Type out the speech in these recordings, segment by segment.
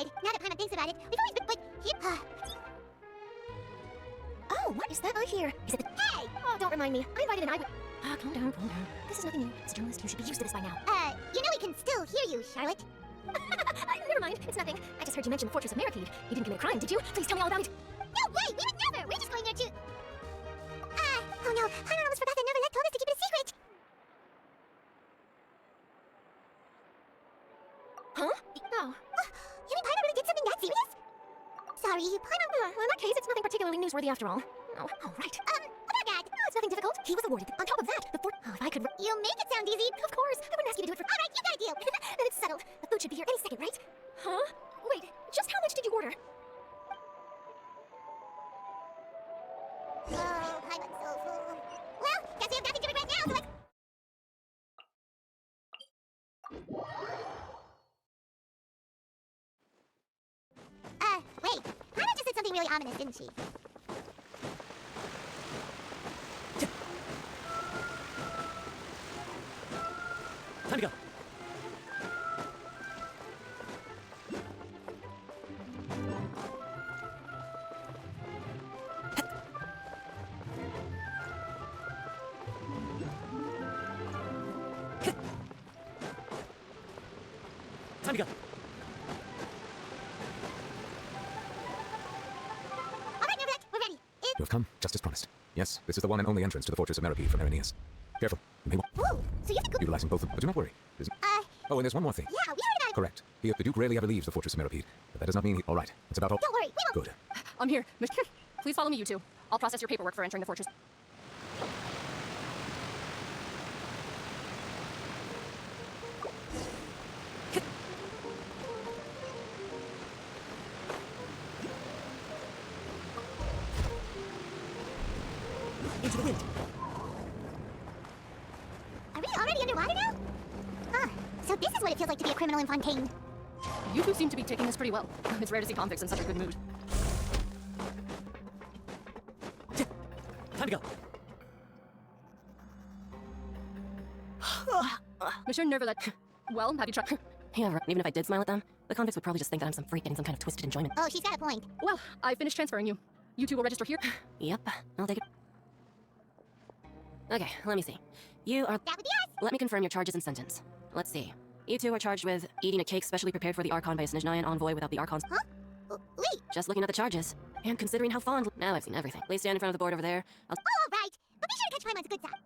good. Now that Paimon thinks about it, we've always been, but he... Oh, what is that I hear? Is it the... Hey! Oh, don't remind me. I invited an eye... calm down, calm down. This is nothing new. As a journalist, you should be used to this by now. You know we can still hear you, Charlotte. Never mind, it's nothing. I just heard you mention the Fortress of Meripede. You didn't commit a crime, did you? Please tell me all about it. No way! We would never! We're just going there to... oh no, Paimon almost forgot that Neverlet told us to keep it a secret. Huh? Oh. You mean Paimon really did something that serious? Sorry, Paimon... Well, in that case, it's nothing particularly newsworthy after all. Oh, right. About that. No, it's nothing difficult. He was awarded. On top of that, the Oh, if I could... You make it sound easy. Of course. I wouldn't ask you to do it for... Alright, you got a deal. Then it's settled. The food should be here any second, right? Huh? Wait, just how much did you order? Oh, Paimon's so full. Well, guess we have nothing to regret now, so let's... Wait. Paimon just said something really ominous, didn't she? Time to go. Time to go. Alright, Neverlet, we're ready. You have come, just as promised. Yes, this is the one and only entrance to the Fortress of Meripede from Erinius. Careful, you may Whoa, so you have to go... utilizing both of them, but do not worry. Oh, and there's one more thing. Yeah, we heard about it. Correct. The Duke rarely ever leaves the Fortress of Meripede, but that does not mean he... All right, that's about all. Don't worry, we won't... Good. I'm here. Please follow me, you two. I'll process your paperwork for entering the fortress. Into the wind. Are we already underwater now? Huh. So this is what it feels like to be a criminal in Fontaine. You two seem to be taking this pretty well. It's rare to see convicts in such a good mood. Time to go. Monsieur Neverlet. Well, have you tried? Yeah, right. Even if I did smile at them, the convicts would probably just think that I'm some freak getting some kind of twisted enjoyment. Oh, she's got a point. Well, I finished transferring you. You two will register here. Yep, I'll take it. Okay, let me see. You are... That would be us. Let me confirm your charges and sentence. Let's see. You two are charged with eating a cake specially prepared for the Archon by a Snezhnayan envoy without the Archon's... Wait. Just looking at the charges. And considering how fond... Now I've seen everything. Please stand in front of the board over there. I'll... Oh, all right. But be sure to catch Paimon's good side.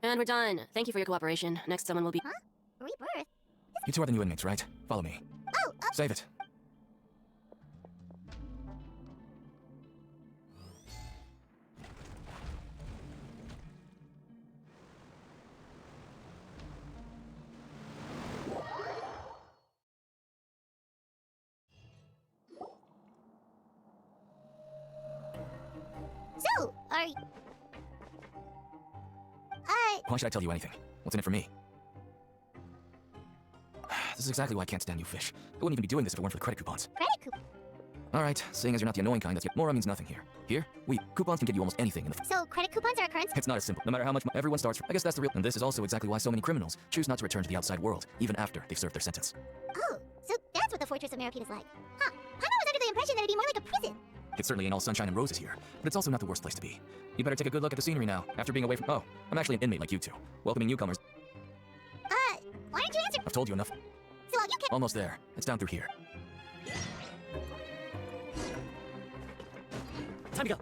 And we're done. Thank you for your cooperation. Next someone will be... Huh? Rebirth? You two are the new inmates, right? Follow me. Oh, Save it. So, are... Why should I tell you anything? What's in it for me? This is exactly why I can't stand you fish. I wouldn't even be doing this if it weren't for the credit coupons. Credit coupon? Alright, seeing as you're not the annoying kind, that's yet Mora means nothing here. Here, coupons can get you almost anything in the... So, credit coupons are a currency? It's not as simple. No matter how much everyone starts from, I guess that's the real... And this is also exactly why so many criminals choose not to return to the outside world, even after they've served their sentence. Oh, so that's what the Fortress of Meripede is like. Huh. Paimon was under the impression that it'd be more like a prison. It certainly ain't all sunshine and roses here, but it's also not the worst place to be. You better take a good look at the scenery now, after being away from... Oh, I'm actually an inmate like you two. Welcoming newcomers. Why didn't you answer? I've told you enough. So all you can... Almost there. It's down through here. Time to go.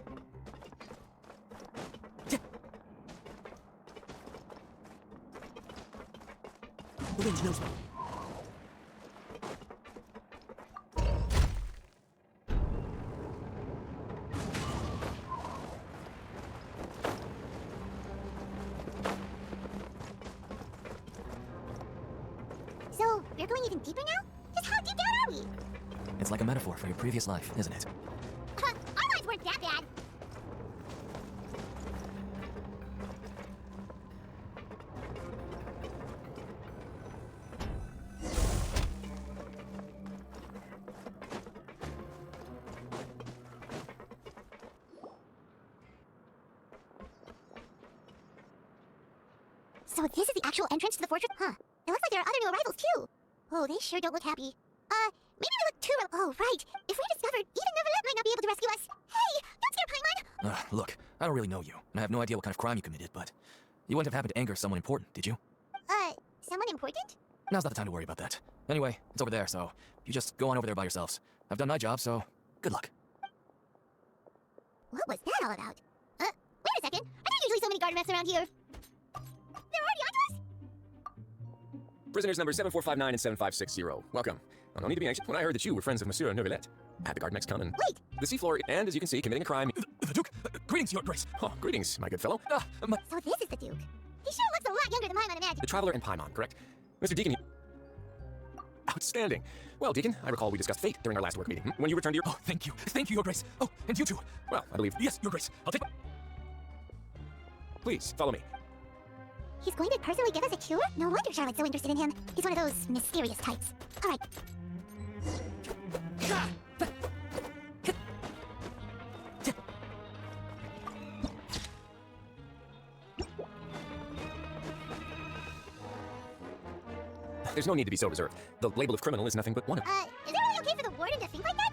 The wind knows me. So, we're going even deeper now? Just how deep down are we? It's like a metaphor for your previous life, isn't it? Our lives weren't that bad. So this is the actual entrance to the fortress? Huh. It looks like there are other new arrivals, too. Oh, they sure don't look happy. Maybe they look too... Oh, right. If we're discovered, even Neverlet might not be able to rescue us. Hey, don't scare Paimon! Look, I don't really know you, and I have no idea what kind of crime you committed, but you wouldn't have happened to anger someone important, did you? Someone important? Now's not the time to worry about that. Anyway, it's over there, so you just go on over there by yourselves. I've done my job, so good luck. What was that all about? Wait a second. Are there usually so many guard vets around here? They're already onto us? Prisoners number 7459 and 7560. Welcome. No need to be anxious. When I heard that you were friends of Monsieur Neuvillette, had the guard mechs come and... Wait! The seafloor, and as you can see, committing a crime... The Duke! Greetings, Your Grace! Oh, greetings, my good fellow. So this is the Duke. He sure looks a lot younger than Paimon imagined. The Traveler and Paimon, correct? Mr. Deacon, Outstanding. Well, Deacon, I recall we discussed fate during our last work meeting. When you returned to your... Oh, thank you. Thank you, Your Grace. Oh, and you too. Well, I believe... Yes, Your Grace. I'll take... Please, follow me. He's going to personally give us a cure? No wonder Charlotte's so interested in him. He's one of those mysterious types. All right. There's no need to be so reserved. The label of criminal is nothing but one of... Is it really okay for the warden to think like that?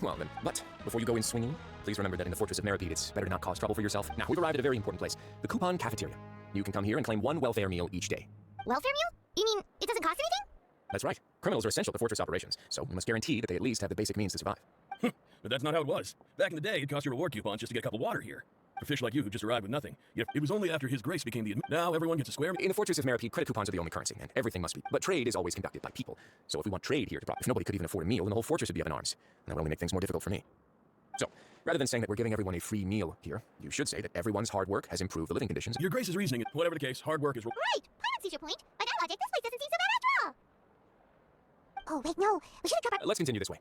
Well then, but before you go in swinging, please remember that in the Fortress of Meripede, it's better to not cause trouble for yourself. Now, we've arrived at a very important place, the Coupon Cafeteria. You can come here and claim one welfare meal each day. Welfare meal? You mean it doesn't cost anything? That's right. Criminals are essential to Fortress operations, so we must guarantee that they at least have the basic means to survive. But that's not how it was. Back in the day, it cost your reward coupons just to get a cup of water here. For fish like you who just arrived with nothing. Yet it was only after His Grace became the... Now everyone gets a square... In the Fortress of Meripede, credit coupons are the only currency, and everything must be. But trade is always conducted by people. So if we want trade here to profit, if nobody could even afford a meal, then the whole fortress would be up in arms. And that would only make things more difficult for me. So, rather than saying that we're giving everyone a free meal here, you should say that everyone's hard work has improved the living conditions. Your Grace's reasoning, whatever the case, hard work is... Right! Paimon sees your point. By that logic, this place doesn't seem so bad after all. Oh, wait, no. We should have covered... Let's continue this way.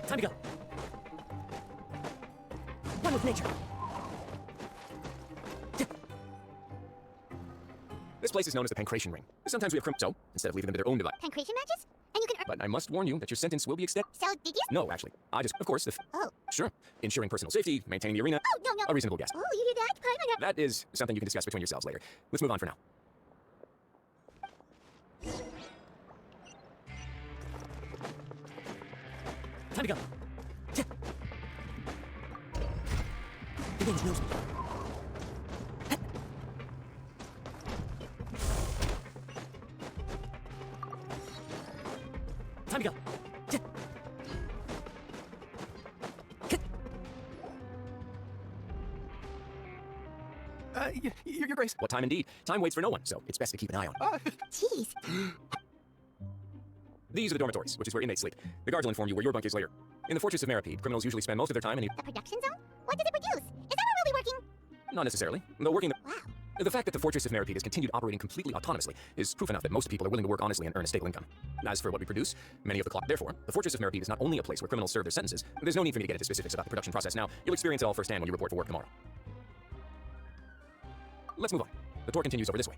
Time to go. One with nature. This place is known as the Pancration Ring. Sometimes we have so, instead of leaving them to their own device. Pancration matches? And you can... But I must warn you that your sentence will be extended. So, did you... No, actually. I just, of course, Oh. Sure. Ensuring personal safety, maintaining the arena. Oh, no. A reasonable guess. Oh, you did that? Paimon... That is something you can discuss between yourselves later. Let's move on for now. Time to go. The wind knows me. Time to go. Your Grace. What time indeed? Time waits for no one, so it's best to keep an eye on. Jeez. These are the dormitories, which is where inmates sleep. The guards will inform you where your bunk is later. In the Fortress of Meripede, criminals usually spend most of their time in The production zone? What does it produce? Is that where we'll be working? Not necessarily, though working Wow. The fact that the Fortress of Meripede has continued operating completely autonomously is proof enough that most people are willing to work honestly and earn a stable income. As for what we produce, many of the clock. Therefore, the Fortress of Meripede is not only a place where criminals serve their sentences. There's no need for me to get into specifics about the production process now. You'll experience it all firsthand when you report for work tomorrow. Let's move on. The tour continues over this way.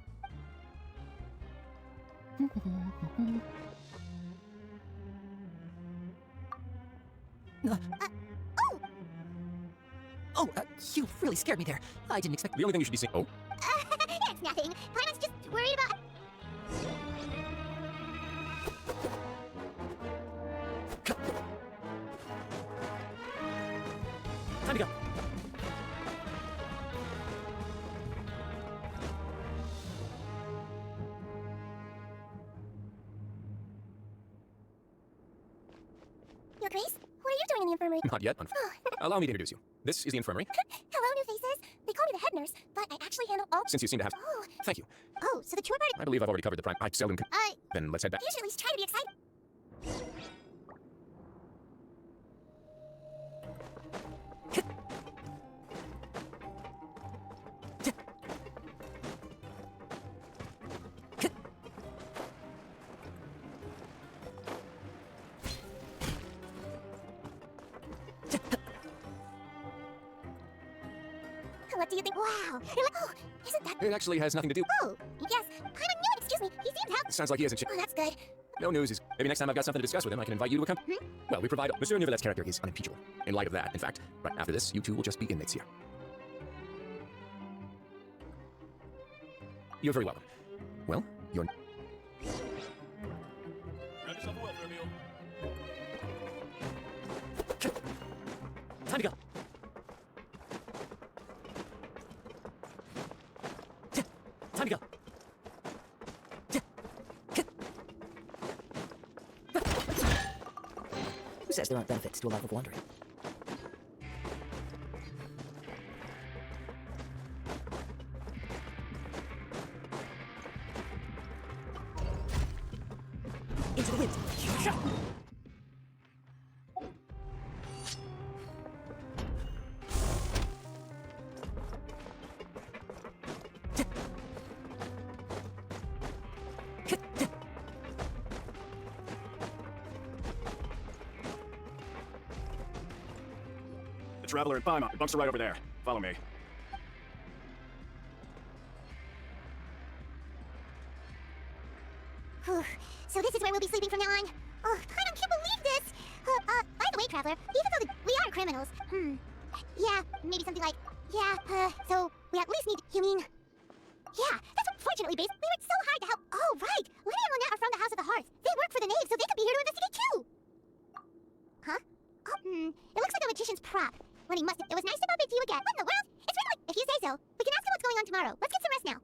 You really scared me there. I didn't expect... The only thing you should be seeing... Oh? It's nothing. Paimon's just worried about... Time to go. Your Grace? What are you doing in the infirmary? Not yet. Allow me to introduce you. This is the infirmary. Hello, new faces. They call me the head nurse, but I actually handle all... Since you seem to have... Oh. Thank you. Oh, so the tour part... I believe I've already covered the prime... I seldom... Then let's head back. You should at least try to be excited. What do you think? Wow. You're like, oh, isn't that... It actually has nothing to do. Oh, yes. I'm a new... Excuse me. He seems help. Sounds like he isn't. Oh, that's good. No news is. Maybe next time I've got something to discuss with him, I can invite you to accompany. Well, we provide. Monsieur Nivelet's character is unimpeachable. In light of that, in fact, right after this, you two will just be inmates here. You're very welcome. Well, you're. Grab yourself a welfare meal. Time to go. Time to go. Who says there aren't benefits to a life of wandering? Into the wind. The Traveler and Paimon. The bunks are right over there. Follow me. Whew. So this is where we'll be sleeping from now on. Oh, I can't believe this. By the way, Traveler, even though we are criminals, yeah, maybe something like, so we at least need, you mean, yeah, that's unfortunately, Base, we worked so hard to help. Oh, right, Lydia and Lynette are from the House of the Hearth. They work for the Knave, so they could be here to investigate too. Huh? Oh, it looks like a magician's prop. Lenny must have, it was nice to bump into you again. What in the world? It's really like, if you say so, we can ask him what's going on tomorrow. Let's get some rest now.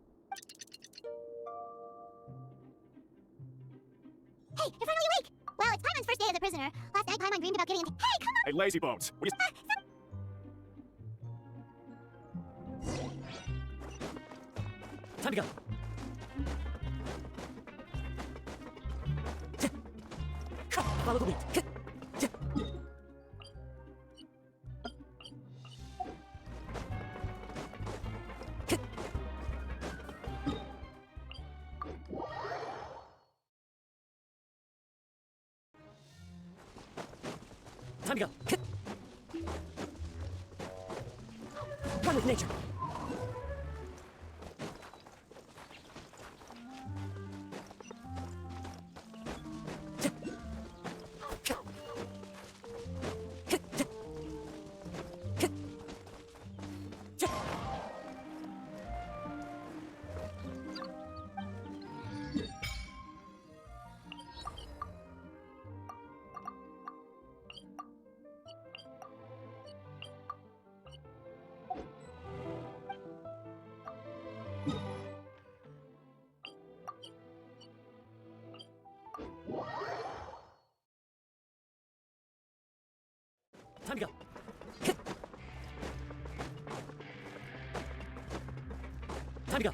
Hey, you're finally awake! Well, it's Paimon's first day as a prisoner. Last night, Paimon dreamed about getting into— Hey, come on! Hey, lazy bones. What do Time to go. Follow the wind. Time to go. Run with nature. Time to go. Time to go.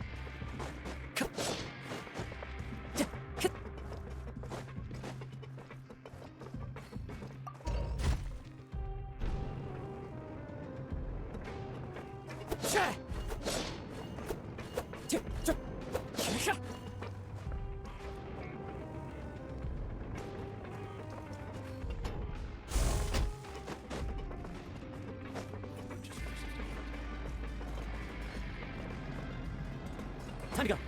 Time to go.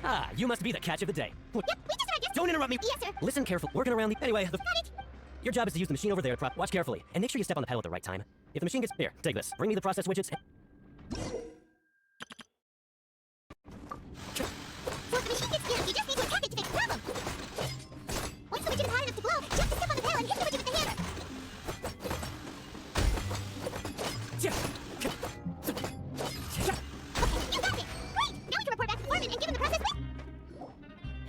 Ah, you must be the catch of the day. Yep, we just started— Don't interrupt me. Yes, sir. Listen carefully. Working around the... Anyway, Got it. your job is to use the machine over there to prop. Watch carefully. And make sure you step on the pedal at the right time. If the machine gets... Here, take this. Bring me the process widgets. So if the machine gets jammed, you just need to attack it to fix the problem. Once the widget is hot enough to blow, just step on the pedal and hit the widget with the hammer. You got it! Great! Now we can report back to Foreman and give him the process with—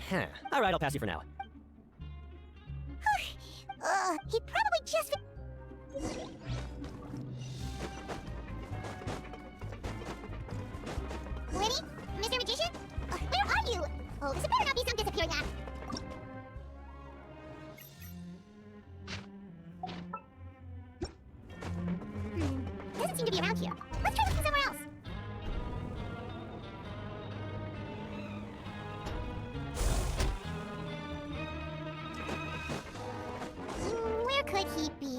Huh. All right, I'll pass you for now. He probably just— Lenny? Mr. Magician? Where are you? Oh, this better not be some disappearing act. Doesn't seem to be around here. Let's try looking somewhere else. Where could would he be?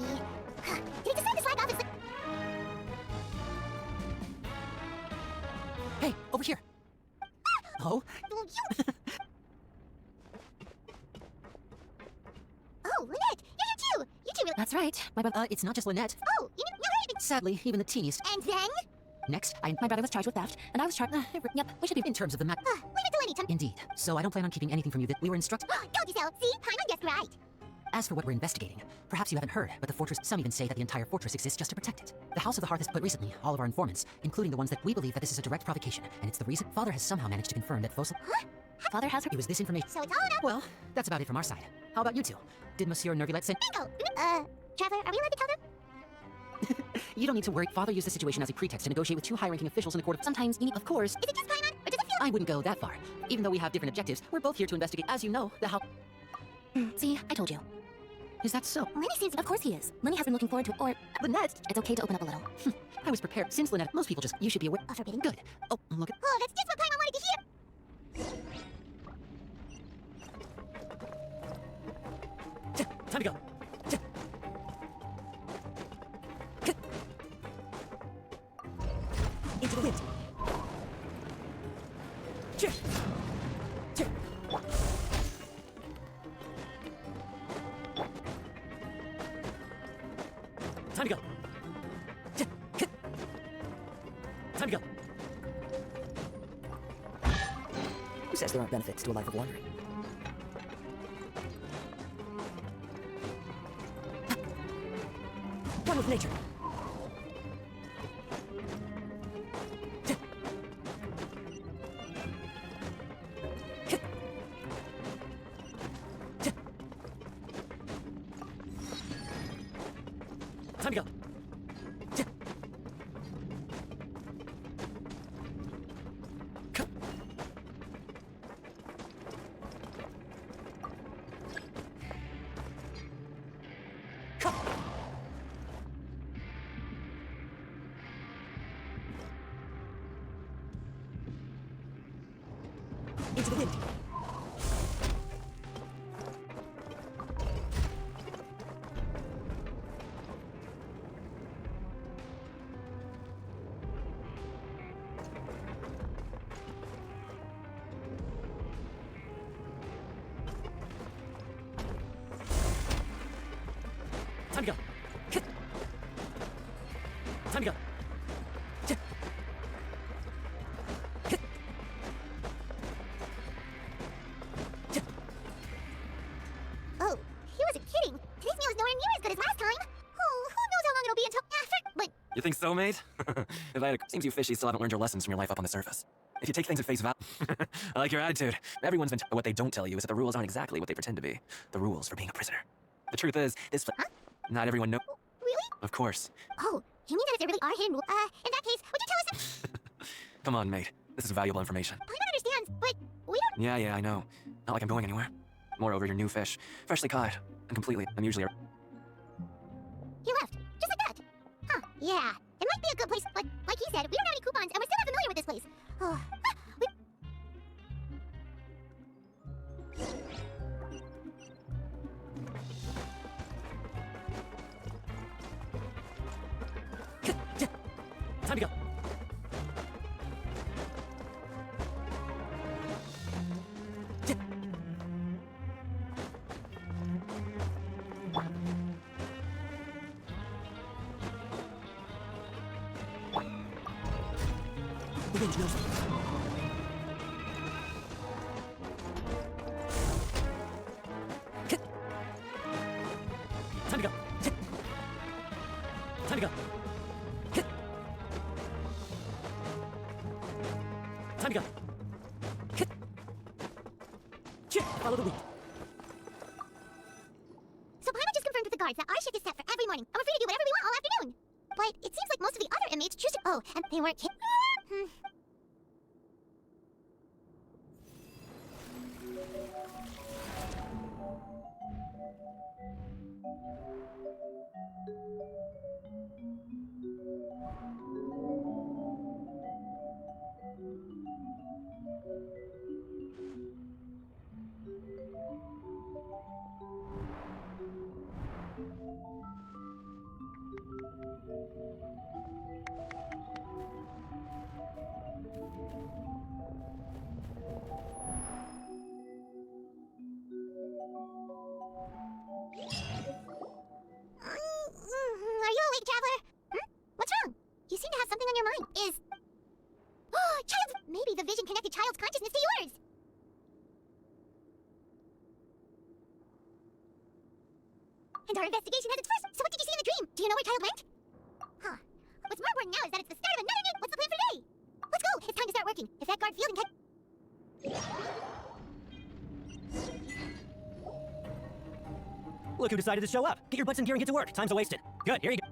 Did he decide to slack off his... Hey, over here. Oh? Well, you... Oh, Lynette, you're here too. You two really... That's right. It's not just Lynette. Oh, you mean... No, hey, Sadly, even the teeniest. and then? Next, my brother was charged with theft, and I was charged... yep, we should be in terms of the Leave it to Lenny, Tom. Indeed. So I don't plan on keeping anything from you that we were instructed... Told you so. See? Paimon guessed right. As for what we're investigating, perhaps you haven't heard, but the fortress... Some even say that the entire fortress exists just to protect it. The House of the Hearth has put recently all of our informants, including the ones that we believe that this is a direct provocation, and it's the reason Father has somehow managed to confirm that Fossil... Huh? Father has... It was this information... So it's all about... Well, that's about it from our side. How about you two? Did Monsieur Nervulette send... Bingo! Traveler, are we allowed to tell them? You don't need to worry. Father used the situation as a pretext to negotiate with two high-ranking officials in a court of... Sometimes, of course... Is it just Paimon, or does it feel... I wouldn't go that far. Even though we have different objectives, we're both here to investigate, as you know, the how... See, I told you. Is that so? Lenny seems... Of course he is. Lenny has been looking forward to it, or... Lynette! It's okay to open up a little. I was prepared. Since Lynette, most people just... You should be aware... Forbidden? Good. Oh, look at... Oh, that's just what Paimon wanted to hear! Time to go. Into the wind. Time to go. Time to go. Who says there aren't benefits to a life of wandering? One with nature. Time to go. Into the wind. Time to go. Time to go. Oh, he wasn't kidding. Today's meal is nowhere near as good as last time. Oh, who knows how long it'll be until after... But... You think so, mate? If I had seems you fishy still haven't learned your lessons from your life up on the surface. If you take things at face value... I like your attitude. Everyone's been... What they don't tell you is that the rules aren't exactly what they pretend to be. The rules for being a prisoner. The truth is, this... Huh? Not everyone knows... Really? Of course. Oh, you mean that if there really are hidden rules? In that case, would you tell us... Come on, mate. This is valuable information. Paimon understands, but we don't... Yeah, I know. Not like I'm going anywhere. Moreover, you're new fish. Freshly caught. And completely unusually... He left. Just like that. Huh, yeah. It might be a good place, but like he said, we don't have any coupons, and we're still not familiar with this place. Oh, we... Time to go. The wind knows me. Time to go. Time to go. Time to go. Follow the wind. So Paimon just confirmed with the guards that our shift is set for every morning, and we're free to do whatever we want all afternoon. But it seems like most of the other inmates choose to... Oh, and they weren't... And our investigation has its first. So what did you see in the dream? Do you know where child went? Huh. What's more important now is that it's the start of another new. What's the plan for today? Let's go. It's time to start working. If that guard field and Look who decided to show up. Get your butts in gear and get to work. Time's wasted. Good, here you go.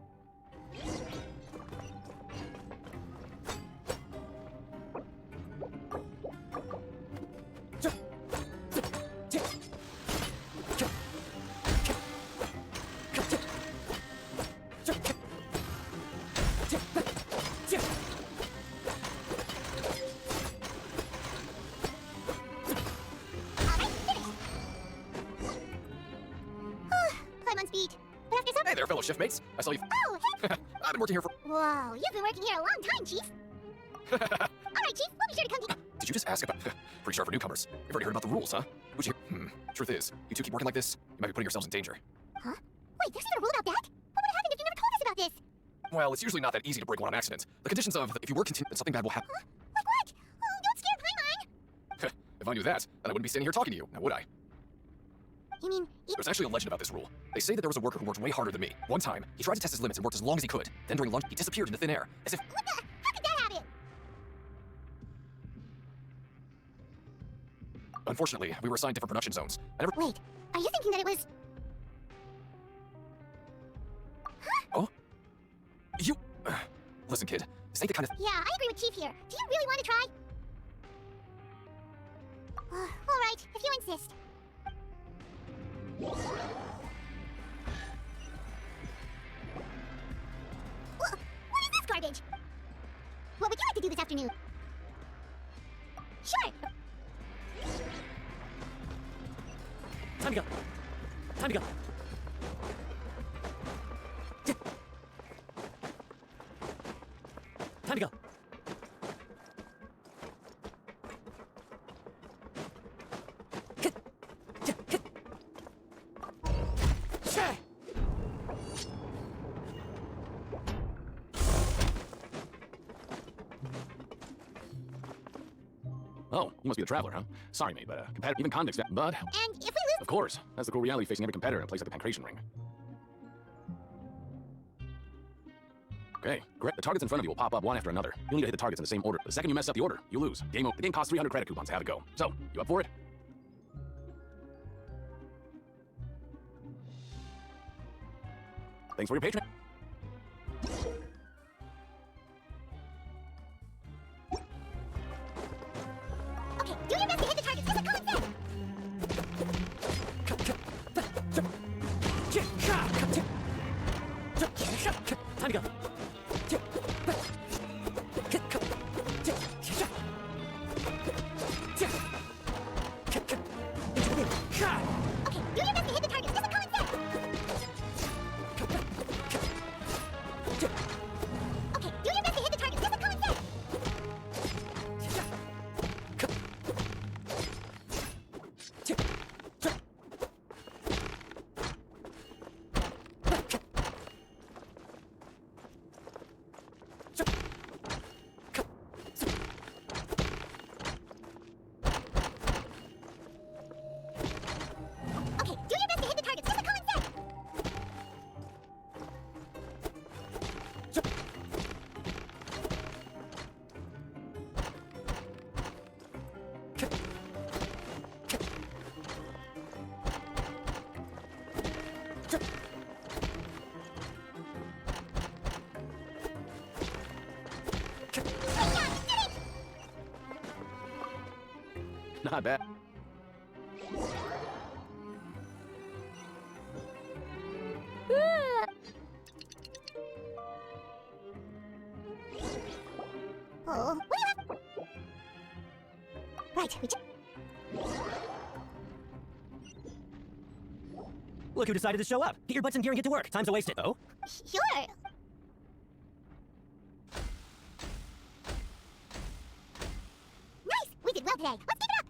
I'm on speed. But after some. Hey there, fellow shiftmates. I saw you. Oh, hey! I've been working here for. Whoa, you've been working here a long time, Chief. Alright, Chief, we'll be sure to come to. Did you just ask about? Pretty sharp for newcomers. You've already heard about the rules, huh? Who'd you hear? Truth is, you two keep working like this, you might be putting yourselves in danger. Huh? Wait, there's even a rule about that? What would have happened if you never told us about this? Well, it's usually not that easy to break one on accident. The conditions of if you work continue, then something bad will happen. Huh? Like what? Oh, don't scare Paimon! If I knew that, then I wouldn't be standing here talking to you, now would I? You mean, There's actually a legend about this rule. They say that there was a worker who worked way harder than me. One time, he tried to test his limits and worked as long as he could. Then during lunch, he disappeared into thin air, as if. what the? How could that happen? Unfortunately, we were assigned different production zones. I never. Wait, are you thinking that it was... Oh? You. Listen, kid. This ain't the kind of. Yeah, I agree with Chief here. Do you really want to try? Alright, if you insist. What is this garbage? What would you like to do this afternoon? Sure. Time to go. Time to go. Time to go. Oh, you must be the traveler, huh? Sorry, mate, but even convicts, but And if we lose... of course, that's the cruel reality facing every competitor in a place like the Pancration Ring. Okay, great. The targets in front of you will pop up one after another. You'll need to hit the targets in the same order. The second you mess up the order, you lose. The game costs 300 credit coupons to have it go. So, you up for it? Thanks for your patronage. Okay, do your best to hit the target. This is common sense. Time to go. Okay, do your best to hit the target. This is common sense. Okay, do your best to hit the target. This is common sense. Okay, do your best to hit the target. This is common sense. Great job, you did it! Not bad. Oh, what do you have? Right, we Look who decided to show up. Get your butts in gear and get to work. Time's wasted. Oh? Sure. Nice! We did well today. Let's keep it up!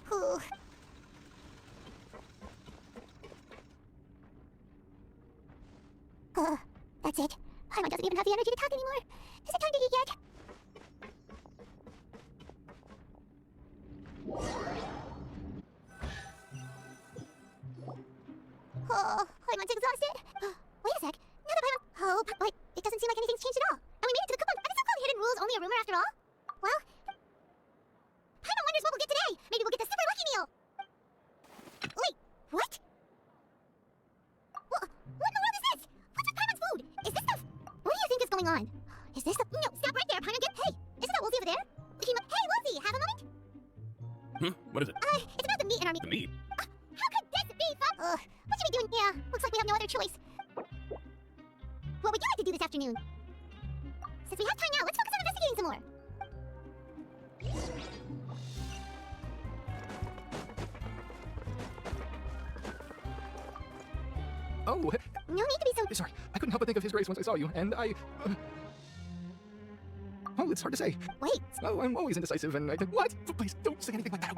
Whew. That's it. Paimon doesn't even have the energy to talk anymore. Is it time to eat yet? be a rumor after all? Well, Paimon wonders what we'll get today. Maybe we'll get the super lucky meal. Wait, what? What in the world is this? What's with Paimon's food? Is this the... What do you think is going on? Is this the... No, stop right there, Paimon. Hey, is it that Wolsey over there? Hey, Wolsey, have a moment? What is it? It's about the meat in our meat. The meat? How could this be fun? What should we do? Yeah, looks like we have no other choice. What would you like to do this afternoon? Since we have time now, let's focus on investigating some more. Oh, No need to be so... sorry. I couldn't help but think of His Grace once I saw you, and I... Oh, it's hard to say. Wait. Oh, I'm always indecisive, and I... What? Please, don't say anything like that.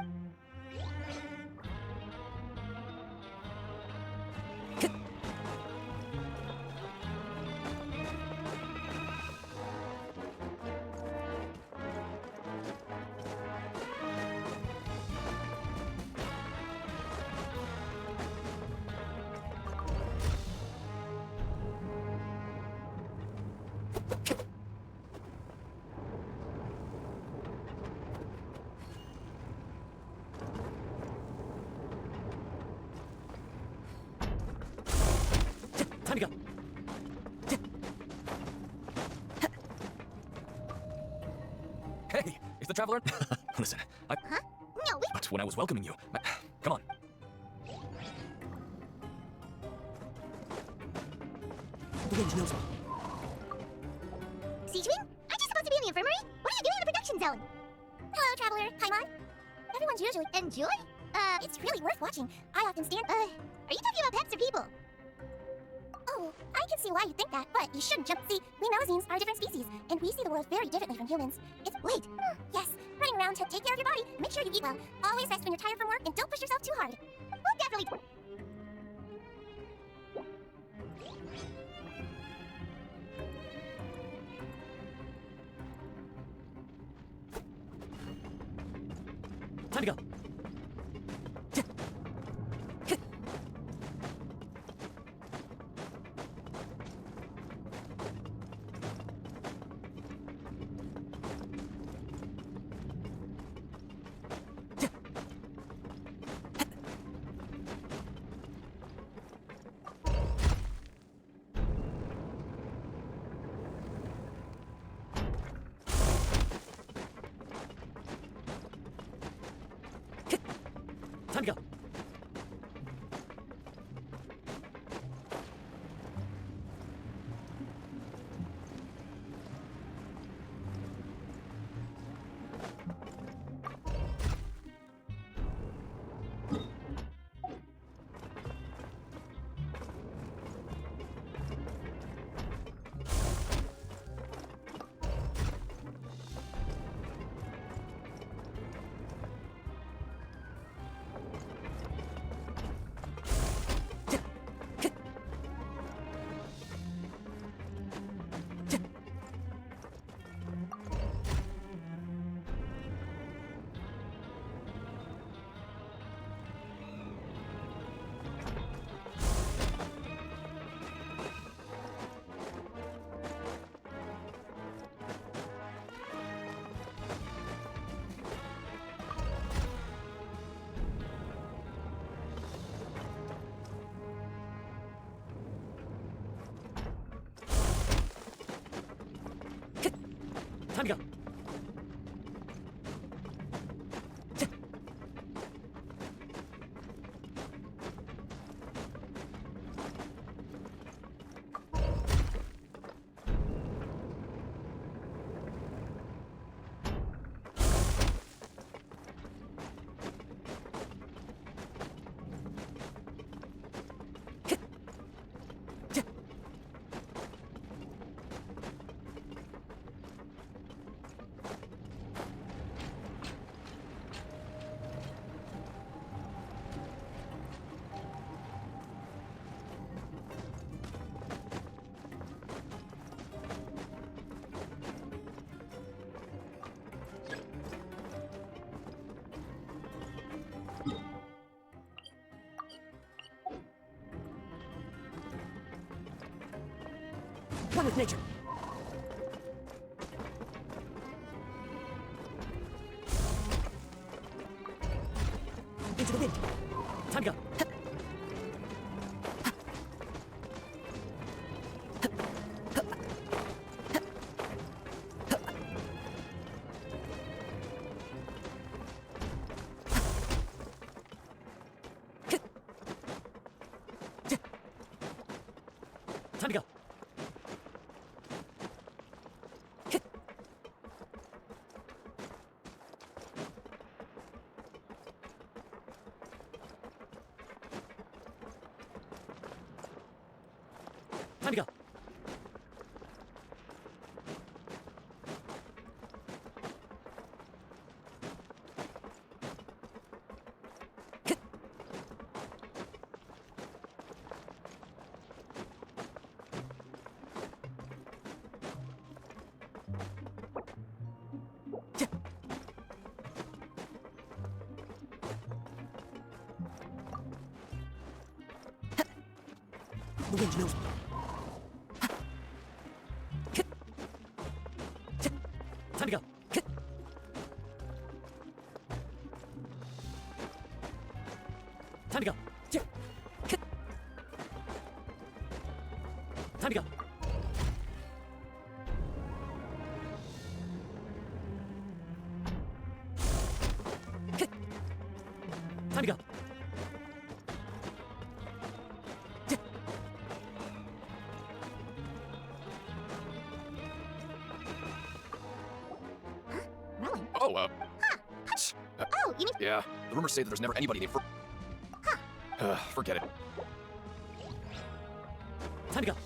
Time to go. Hey, is the traveler? Listen, Huh? No, wait. But when I was welcoming you, come on. The wind knows me. Siegewing? Aren't you supposed to be in the infirmary? What are you doing in the production zone? Hello, Traveler. Paimon. Everyone's usually... Enjoy? It's really worth watching. I often stand... Are you talking about pets or people? Oh, I can see why you think that, but you shouldn't jump. See, we Melazines are a different species, and we see the world very differently from humans. It's... Wait. Yes, running around to take care of your body. Make sure you eat well. Always rest when you're tired from work, and don't push yourself too hard. We'll definitely... Time to go. Time to go. Time to go. One with nature. into the wind. Time to go. Time to go. Time to go. The wind knows. Time to go. Time to go. Time to go. Time to go. Rolling. Oh, Hush. Oh, you mean... yeah. The rumors say that there's never anybody named forget it. Time to go.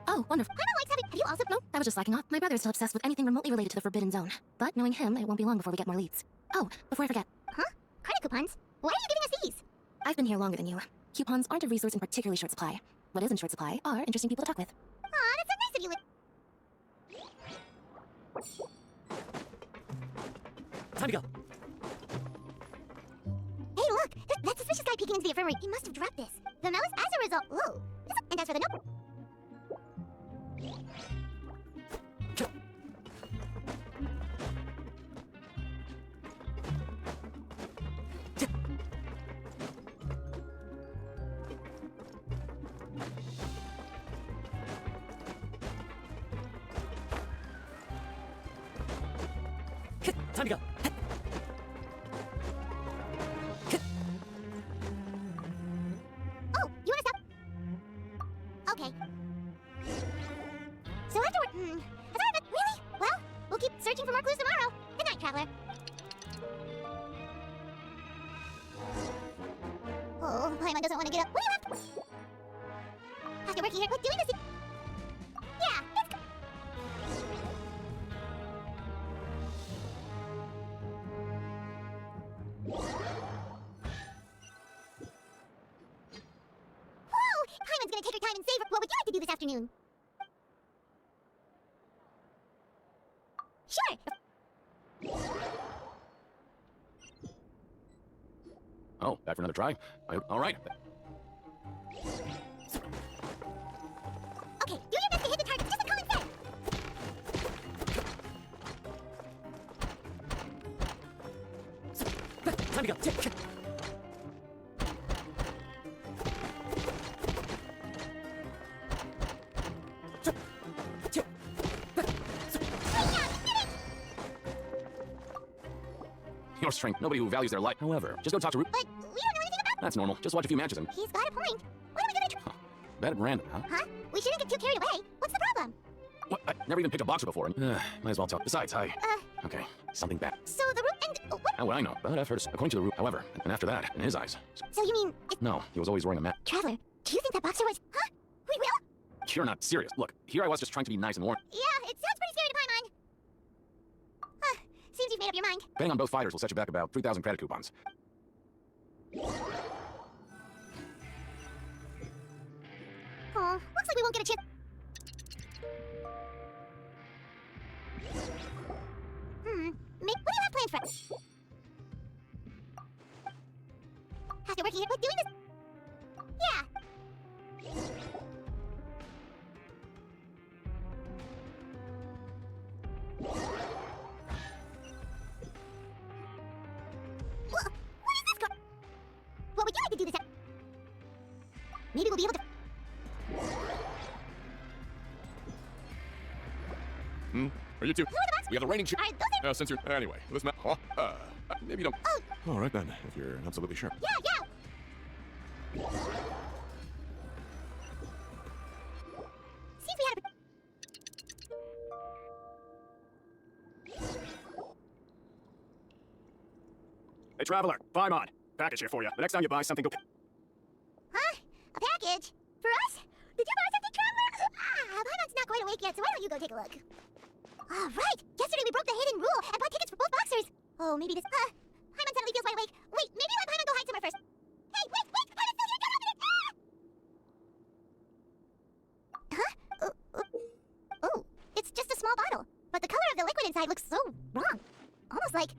Oh, wonderful. Paimon likes having... Have you also... No, I was just slacking off. My brother is still obsessed with anything remotely related to the Forbidden Zone. But knowing him, it won't be long before we get more leads. Oh, before I forget, Huh? Credit coupons? Why are you giving us these? I've been here longer than you. Coupons aren't a resource in particularly short supply. What is in short supply are interesting people to talk with. Aw, that's so nice of you. Time to go. Hey, look! That suspicious guy peeking into the infirmary, he must have dropped this. The mouse, as a result... Whoa. And as for the note... Time to go. Oh, you wanna stop? Okay. So afterward... Sorry, but really? Well, we'll keep searching for more clues tomorrow. Good night, Traveler. Oh, Paimon doesn't want to get up. What do you have? After working here, what, doing this... Yeah, it's... Whoa! Paimon's gonna take her time and save her. What would you like to do this afternoon? Sure. Oh, back for another try? All right. Okay, do your best to hit the target, just like Colin said. Time to go. Your strength. Nobody who values their life. However, just go talk to Root. But we don't know anything about... That's normal. Just watch a few matches and... He's got a point. Why don't we give it a try? Bet at random, huh? Huh? We shouldn't get too carried away. What's the problem? What? I never even picked a boxer before. And, might as well talk. Besides, okay, something bad. So the root and... what? How would I know? But I've heard, according to the Root, however, and after that, in his eyes... So you mean... No, he was always wearing a mask. Traveler, do you think that boxer was... Huh? We will? You're not serious. Look, here I was just trying to be nice and warm. Yeah, it sounds pretty scary to Paimon. Seems you've made up your mind. Betting on both fighters will set you back about 3,000 credit coupons. Oh, looks like we won't get a chance. What do you have planned for us? After working here, but doing this... Yeah. Are you two? Who are the boxers? We have the reigning Alright, those are... since you're... Anyway, listen... maybe you don't... Oh. All right, then, if you're absolutely sure. Yeah. See if we had a... Hey, Traveler, Paimon. Package here for you. The next time you buy something, go... Huh? A package? For us? Did you buy something, Traveler? Paimon's not quite awake yet, so why don't you go take a look? Right! Yesterday we broke the hidden rule and bought tickets for both boxers. Oh, maybe this... Paimon suddenly feels wide awake. Wait, maybe let Paimon go hide somewhere first. Hey, wait! Paimon's still here! Don't open it! Huh? Oh, it's just a small bottle. But the color of the liquid inside looks so wrong. Almost like...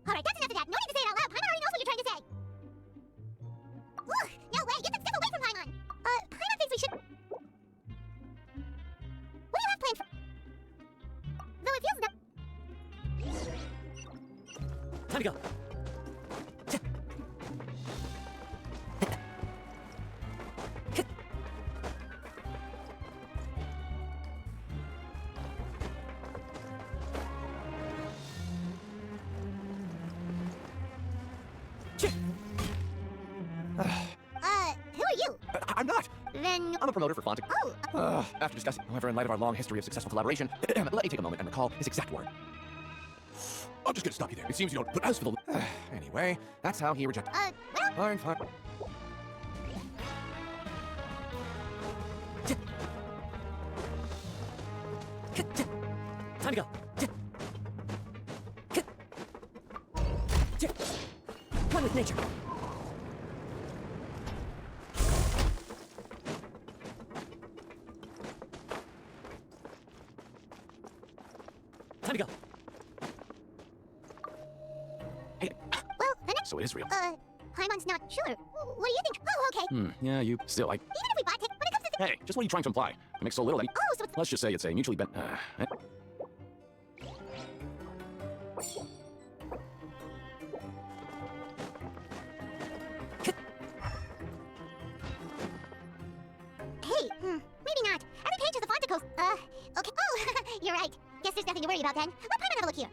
Alright, that's enough of that. No need to say it out loud. Paimon already knows what you're trying to say. Ugh, no way. Get that stuff away from Paimon. Paimon thinks we should... What do you have planned for... Though it feels no... Time to go. Who are you? I'm not. Then... I'm a promoter for Fontaine. Oh, After discussing, however, in light of our long history of successful collaboration, let me take a moment and recall his exact word. I'm just gonna stop you there. It seems you don't... But as for the... anyway, that's how he rejected... well... Fine. Time to go. One with nature. Time to go. Hey, Well, the next... So it is real. Paimon's not sure. What do you think? Oh, okay. Yeah, you... Still, Even if we bought it, when it comes to... Hey, just what are you trying to imply? It makes so little that... Oh, so it's... Let's just say it's a mutually ben... Hey, maybe not. Every page has a font coast. Okay. Oh, you're right. Guess there's nothing to worry about then. Let Paimon have a look here.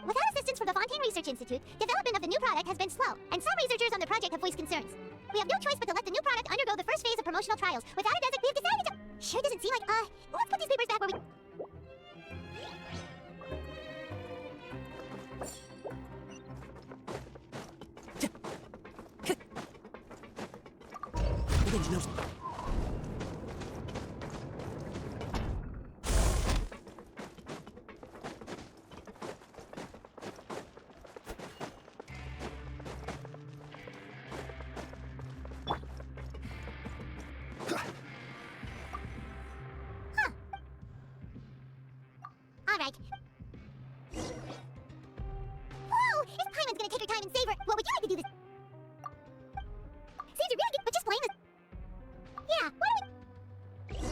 Without assistance from the Fontaine Research Institute, development of the new product has been slow, and some researchers on the project have voiced concerns. We have no choice but to let the new product undergo the first phase of promotional trials. Without a we have decided to... Sure doesn't seem like, let's put these papers back where we... Revenge knows. Alright. Whoa! If Paimon's gonna take her time and savor... What would you like to do this... Seems really good, but just playing this... Yeah, why don't we...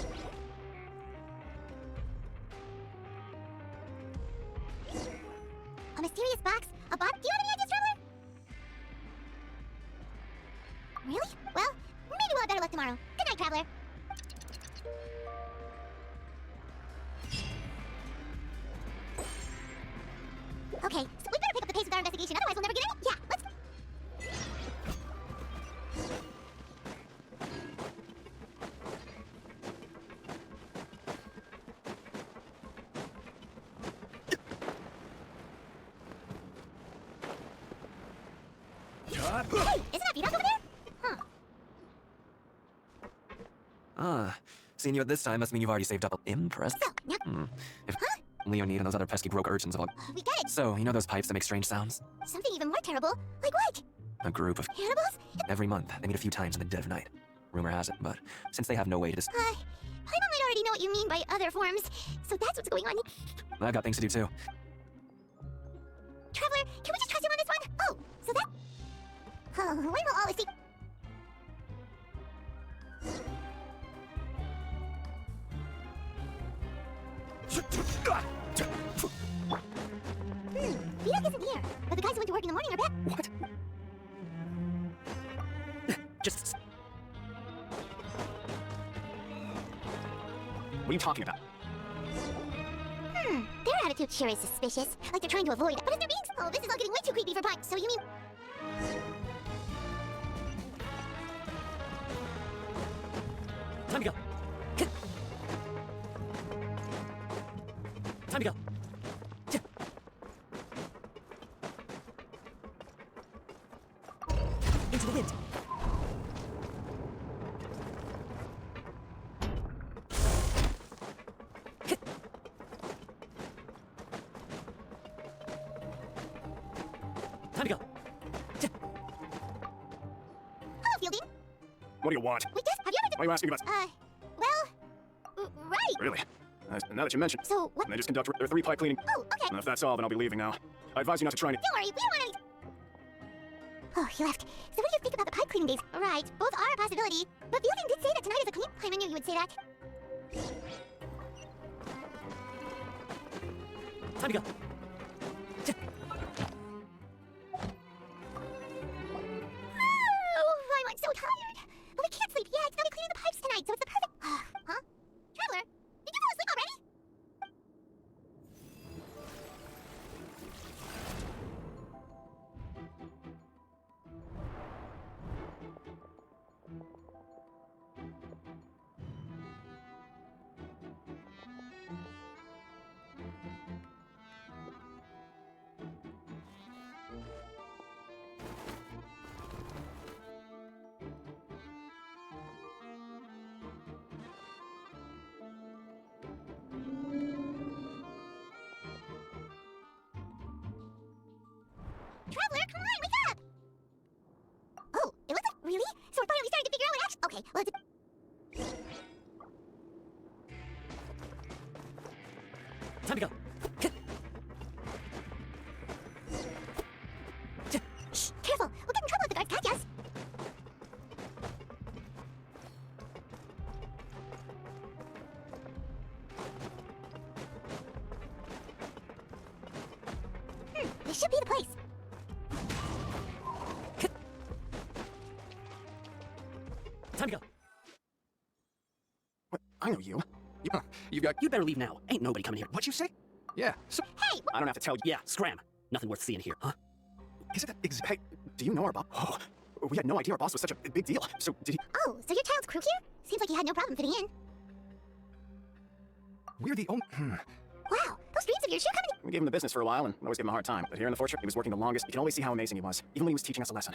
A mysterious box? A bot? Do you have any ideas, Traveler? Really? Well, maybe we'll have better luck tomorrow. Good night, Traveler. Okay, so we better pick up the pace with our investigation, otherwise we'll never get any... Yeah, let's... Hey, isn't that Vidoc over there? Huh. Seeing you at this time must mean you've already saved up. Impressed. So, now... If Leonid and those other pesky broke urchins have all... We get it! So, you know those pipes that make strange sounds? Something even more terrible. Like what? A group of... Cannibals? Every month, they meet a few times in the dead of night. Rumor has it, but since they have no way to Paimon might already know what you mean by other forms, so that's what's going on. I've got things to do too. Traveler, can we just trust him on this one? Oh, so that... Oh, when will all this be... Vidoc isn't here, but the guys who went to work in the morning are back. What? Just... What are you talking about? Their attitude sure is suspicious. Like they're trying to avoid it. But if they're being... Oh, this is all getting way too creepy for Punch. So you mean... Time to go. Time to go. Into the wind. Time to go. Hello, Fielding. What do you want? Wait, yes, have you ever... Why are you asking me about... Right. Really? Now that you mention it, So, what... they just conduct their 3 pipe cleaning. Oh, okay. And if that's all, then I'll be leaving now. I advise you not to try any... Don't worry, we don't want any... Oh, he left. So what do you think about the pipe cleaning days? Right, both are a possibility. But Fielding did say that tonight is a clean... I knew you would say that. Time to go. Oh, I'm so tired. But we can't sleep yet. I'll be cleaning the pipes tonight, so it's the perfect... huh? Traveler, did you fall asleep already? Traveler, come on, wake up! Oh, it looks like... Really? So we're finally starting to figure out what action... Okay, well, Time to go. Shh, careful! We'll get in trouble if the guards catch us! This should be the place. Time to go. What? I know you. You've got... You'd better leave now. Ain't nobody coming here. What'd you say? Yeah, so... Hey! I don't have to tell you. Yeah, scram. Nothing worth seeing here, huh? Is it that Hey, do you know our boss? Oh, we had no idea our boss was such a big deal. So, did he... Oh, so your child's crew here? Seems like he had no problem fitting in. We're the only... Wow, those dreams of yours sure come in... We gave him the business for a while and always gave him a hard time. But here in the fortress, he was working the longest. You can always see how amazing he was, even when he was teaching us a lesson.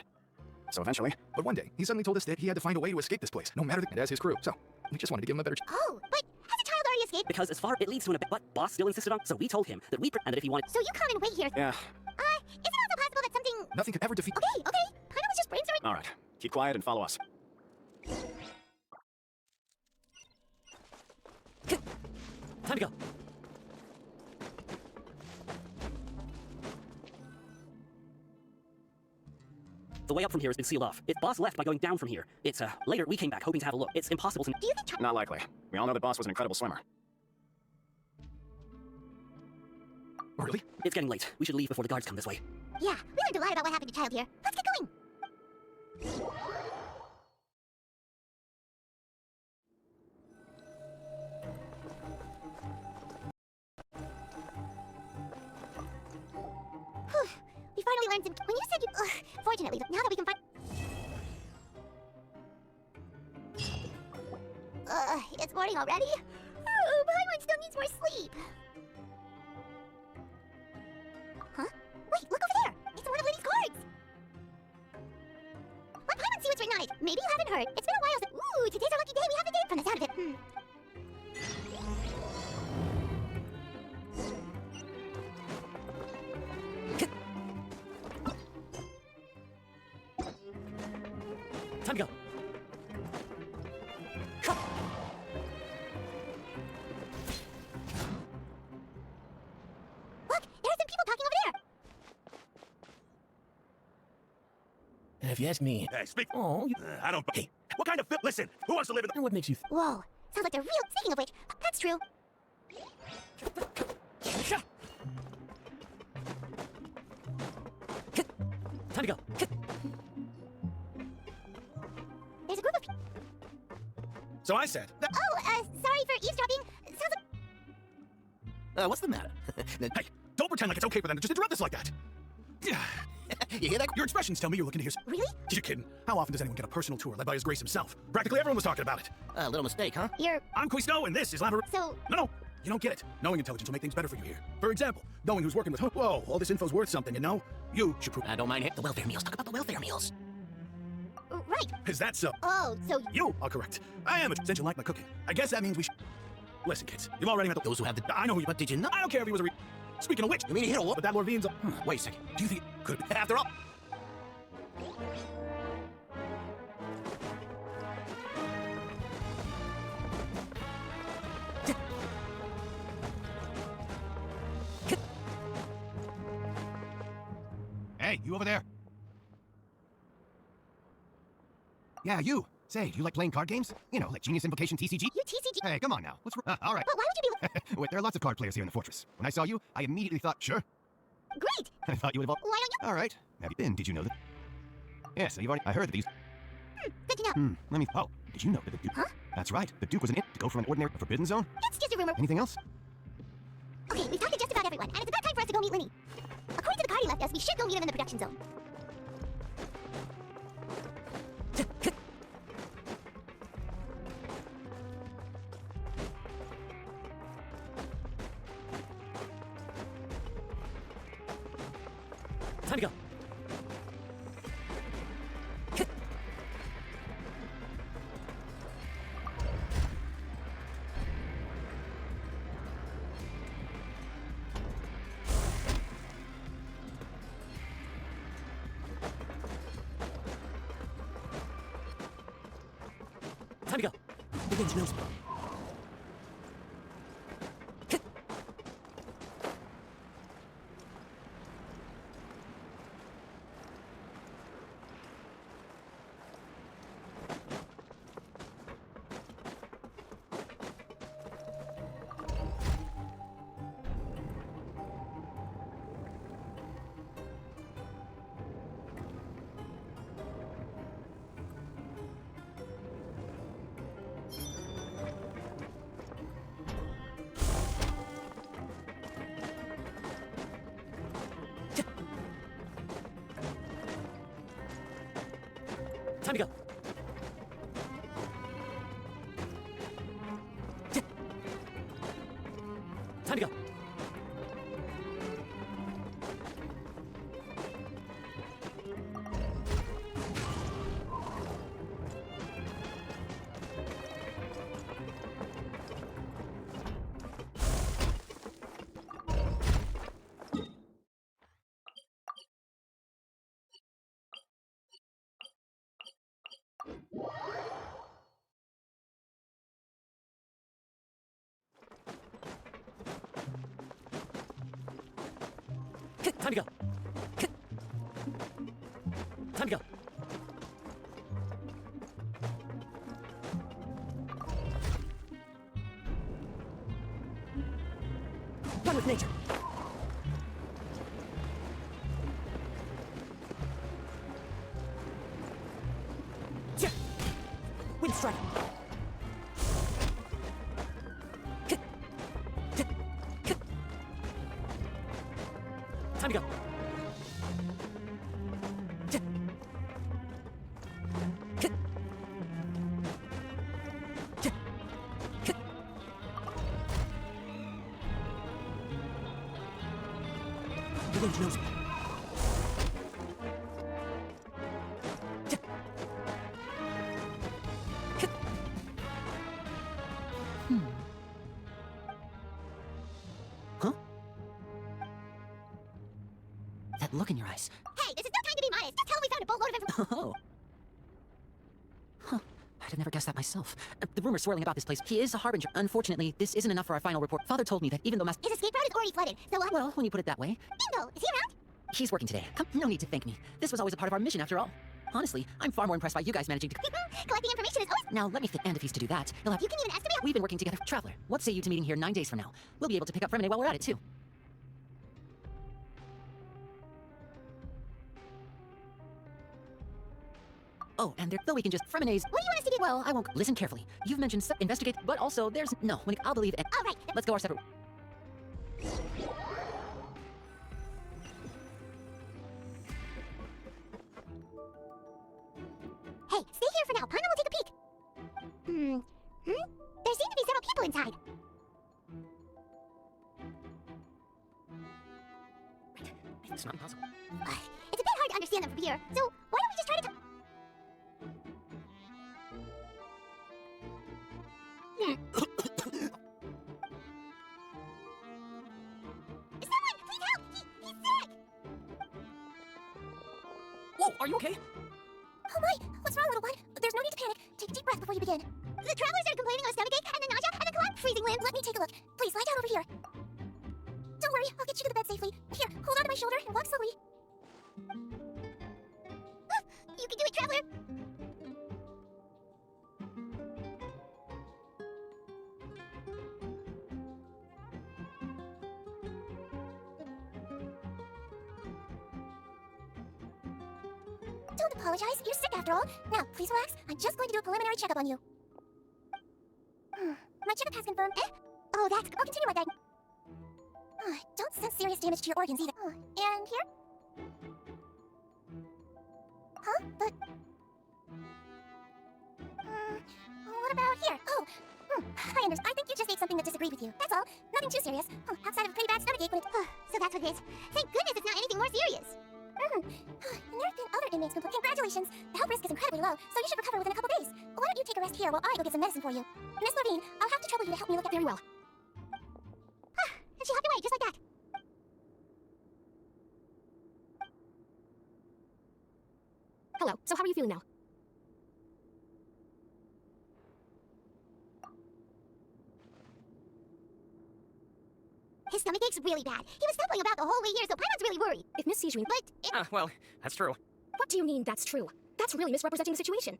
So eventually... But one day, he suddenly told us that he had to find a way to escape this place, no matter the... and as his crew. So, we just wanted to give him a better... Oh, but has a child already escaped? Because as far it leads to an but boss still insisted on, so we told him that and that if he wanted... So you come and wait here. Yeah. Is it also possible that something... Nothing could ever defeat... Okay. Kinda was just brainstorming. All right. Keep quiet and follow us. Time to go. The way up from here has been sealed off. Its boss left by going down from here. It's, later we came back hoping to have a look. It's impossible to... Do you think... Not likely. We all know the boss was an incredible swimmer. Really? It's getting late. We should leave before the guards come this way. Yeah, we learned a lot about what happened to child here. Let's get going. Whew. We finally learned some... When you said you... fortunately, now that we can find... It's morning already? Oh, Paimon still needs more sleep. Huh? Wait, look over there! It's one of Liddy's cards! Let Paimon see what's written on it. Maybe you haven't heard. It's been a while since... Ooh, today's our lucky day. We have a date from the sound of it. Time to go. Look, there are some people talking over there. If you ask me... Hey, speak. Oh, I don't... Hey, what kind of... Listen, who wants to live in the... What makes you... Whoa, sounds like they're real. Speaking of which, that's true. Time to go. There's a group of... So I said... Oh, sorry for eavesdropping. What's the matter? Hey, don't pretend like it's okay for them to just interrupt us like that. You hear that? Your expressions tell me you're looking to hear. Really? You're kidding. How often does anyone get a personal tour led by His Grace himself? Practically everyone was talking about it. A little mistake, huh? I'm Quikening, and this is Lavender. So... No, you don't get it. Knowing intelligence will make things better for you here. For example, knowing who's working with who. Whoa, all this info's worth something, you know? You should prove. I don't mind the welfare meals. Talk about the welfare meals. Right. Is that so? Oh, so... You are correct. I am since you like my cooking. I guess that means we should... Listen, kids, you've already met Those who have the... I know who you... But did you not? I don't care if he was a Speaking of which... You mean he hit a wall? But that Lord Vian's... Wait a second. Do you think it could have... After all... Hey, you over there? Yeah, you. Say, do you like playing card games? You know, like Genius Invocation TCG? You TCG? Hey, come on now. All right. But why would you be... Wait, there are lots of card players here in the fortress. When I saw you, I immediately thought, sure. Great! I thought you would have all... Why don't you... All right. Have you been? Did you know that? Yeah, so you've already... I heard that these... Good to know. Let me... Oh, did you know that the Duke... Huh? That's right. The Duke was an it to go from an ordinary forbidden zone. That's just a rumor. Anything else? Okay, we've talked to just about everyone, and it's about time for us to go meet Linny. According to the card he left us, we should go meet him in the production zone. Time to go. Time to go. Begins nose. Time to go. Time to go. Time to go. Time to go. Run with nature. Yeah. Wind strike. Time to go. The wind knows it. Huh? That look in your eyes. Hey, this is no time to be modest. Just tell him we found a boatload of information. Oh. Huh. I'd have never guessed that myself. The rumors swirling about this place. He is a harbinger. Unfortunately, this isn't enough for our final report. Father told me that even though His escape route is already flooded, so Well, when you put it that way. Bingo! Is he around? He's working today. Come, no need to thank me. This was always a part of our mission after all. Honestly, I'm far more impressed by you guys managing to... Collecting information is always... Now, let me think. And if he's to do that, he'll have... You can even estimate... We've been working together. Traveler, what say you to meeting here 9 days from now? We'll be able to pick up Fremine while we're at it, too. Oh, and though we can just Fremine's... What do you want us to do? Well, I won't... Listen carefully. You've mentioned investigate, but also there's... No, I'll believe it. All right. Let's go our separate... Hey, stay here for now. Paimon will take a peek. There seem to be several people inside. It's not impossible. It's a bit hard to understand them from here, so why don't we just try to talk? Someone, please help! He's sick! Whoa, are you okay? Oh my, what's wrong, little one? There's no need to panic. Take a deep breath before you begin. The travelers are complaining of stomachache and the nausea and the cold freezing limbs. Let me take a look. Please lie down over here. Don't worry, I'll get you to the bed safely. Here, hold on to my shoulder and walk slowly. You can do it, traveler. Don't apologize. You're sick after all. Now, please relax. I'm just going to do a preliminary checkup on you. My checkup has confirmed. Oh, that's... I'll continue my guidance. Don't sense serious damage to your organs either. And here? Huh? But... what about here? Oh, I understand. I think you just ate something that disagreed with you. That's all. Nothing too serious. Outside of a pretty bad stomachache when it... so that's what it is. Thank goodness it's not anything more serious. And there have been other inmates complain. Congratulations! The health risk is incredibly low, so you should recover within a couple days. Why don't you take a rest here while I go get some medicine for you? Miss Levine, I'll have to trouble you to help me look at very well. And she hopped away just like that. Hello, so how are you feeling now? His stomachache's really bad. He was stumbling about the whole way here, so Paimon's really worried. If Miss Sijuin... But... Well, that's true. What do you mean, that's true? That's really misrepresenting the situation.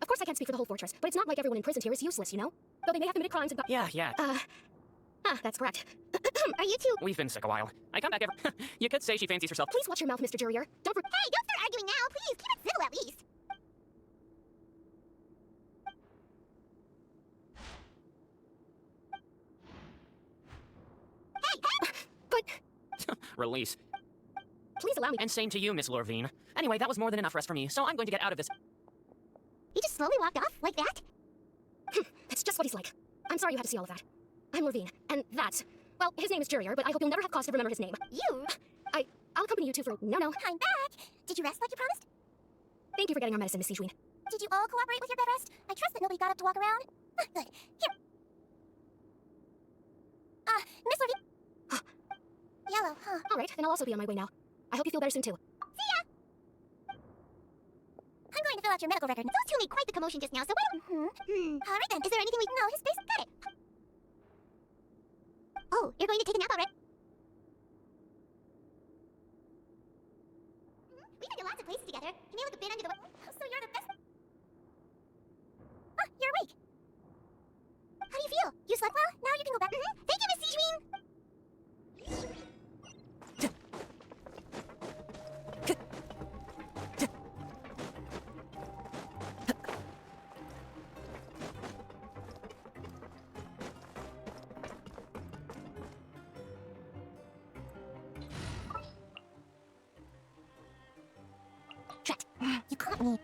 Of course I can't speak for the whole fortress, but it's not like everyone imprisoned here is useless, you know? Though they may have committed crimes and... Yeah. That's correct. Are you two... We've been sick a while. I come back every... You could say she fancies herself... Please watch your mouth, Mr. Jurrier. Don't for... Hey, don't start arguing now, please. Keep it civil at least. Hey! But... Release. Please allow me... And same to you, Miss Lorvine. Anyway, that was more than enough rest for me, so I'm going to get out of this... He just slowly walked off, like that? That's just what he's like. I'm sorry you had to see all of that. I'm Lorvine, and that's... Well, his name is Jurrier, but I hope you'll never have cause to remember his name. You? I'll accompany you two for... No. I'm back. Did you rest like you promised? Thank you for getting our medicine, Miss Sijuin. Did you all cooperate with your bed rest? I trust that nobody got up to walk around. Good. Here. Miss Lorvine. Yellow, huh? All right, then I'll also be on my way now. I hope you feel better soon, too. See ya! I'm going to fill out your medical record. Those two made quite the commotion just now, so why don't... All right then. Is there anything we... No, his face... Got it. Oh, you're going to take a nap already? We've been to lots of places together. Can you look a bit under the... So you're the best... You're awake. How do you feel? You slept well? Now you can go back. Thank you, Miss Sijuin! Drat. You caught me.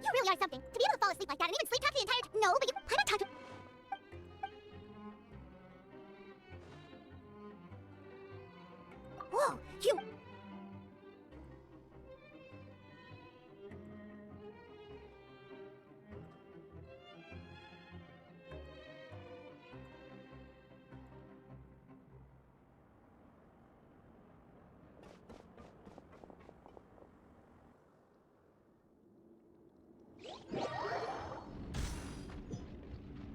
You really are something. To be able to fall asleep like that and even sleep talk the entire time. No, but you... I'm not talking... Whoa, you...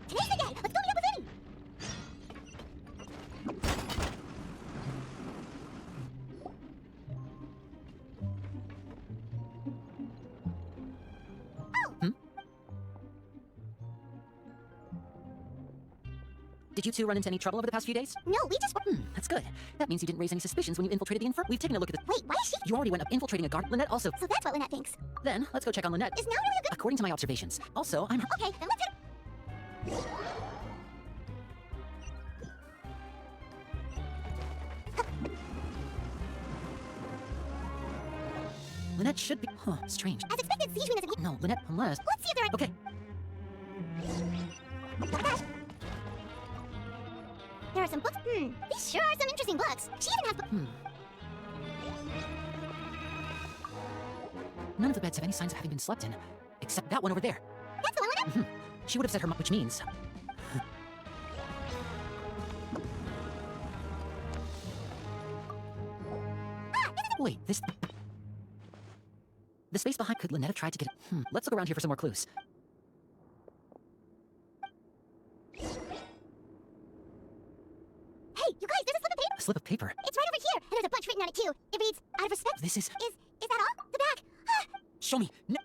Today's the day! Let's go meet up with Vinny! Did you two run into any trouble over the past few days? No, we just... That's good. That means you didn't raise any suspicions when you infiltrated the infirm. We've taken a look at the... Wait, why is she... You already went up infiltrating a guard. Lynette also... So that's what Lynette thinks. Then, let's go check on Lynette. Is now really a good... According to my observations. Also, I'm... Okay, then let's Lynette should be... Huh, strange. As expected, Siege Queen isn't here. No, Lynette, unless... Let's see if there are... Okay. There are some books. These sure are some interesting books. She even has None of the beds have any signs of having been slept in, except that one over there. That's the one with it? She would have said her which means... Wait, this... The space behind... Could Lynette have tried to get it? Let's look around here for some more clues. Hey, you guys, there's a slip of paper. A slip of paper? It's right over here, and there's a bunch written on it too. It reads, out of respect... This is... Is that all? The back? Show me! No.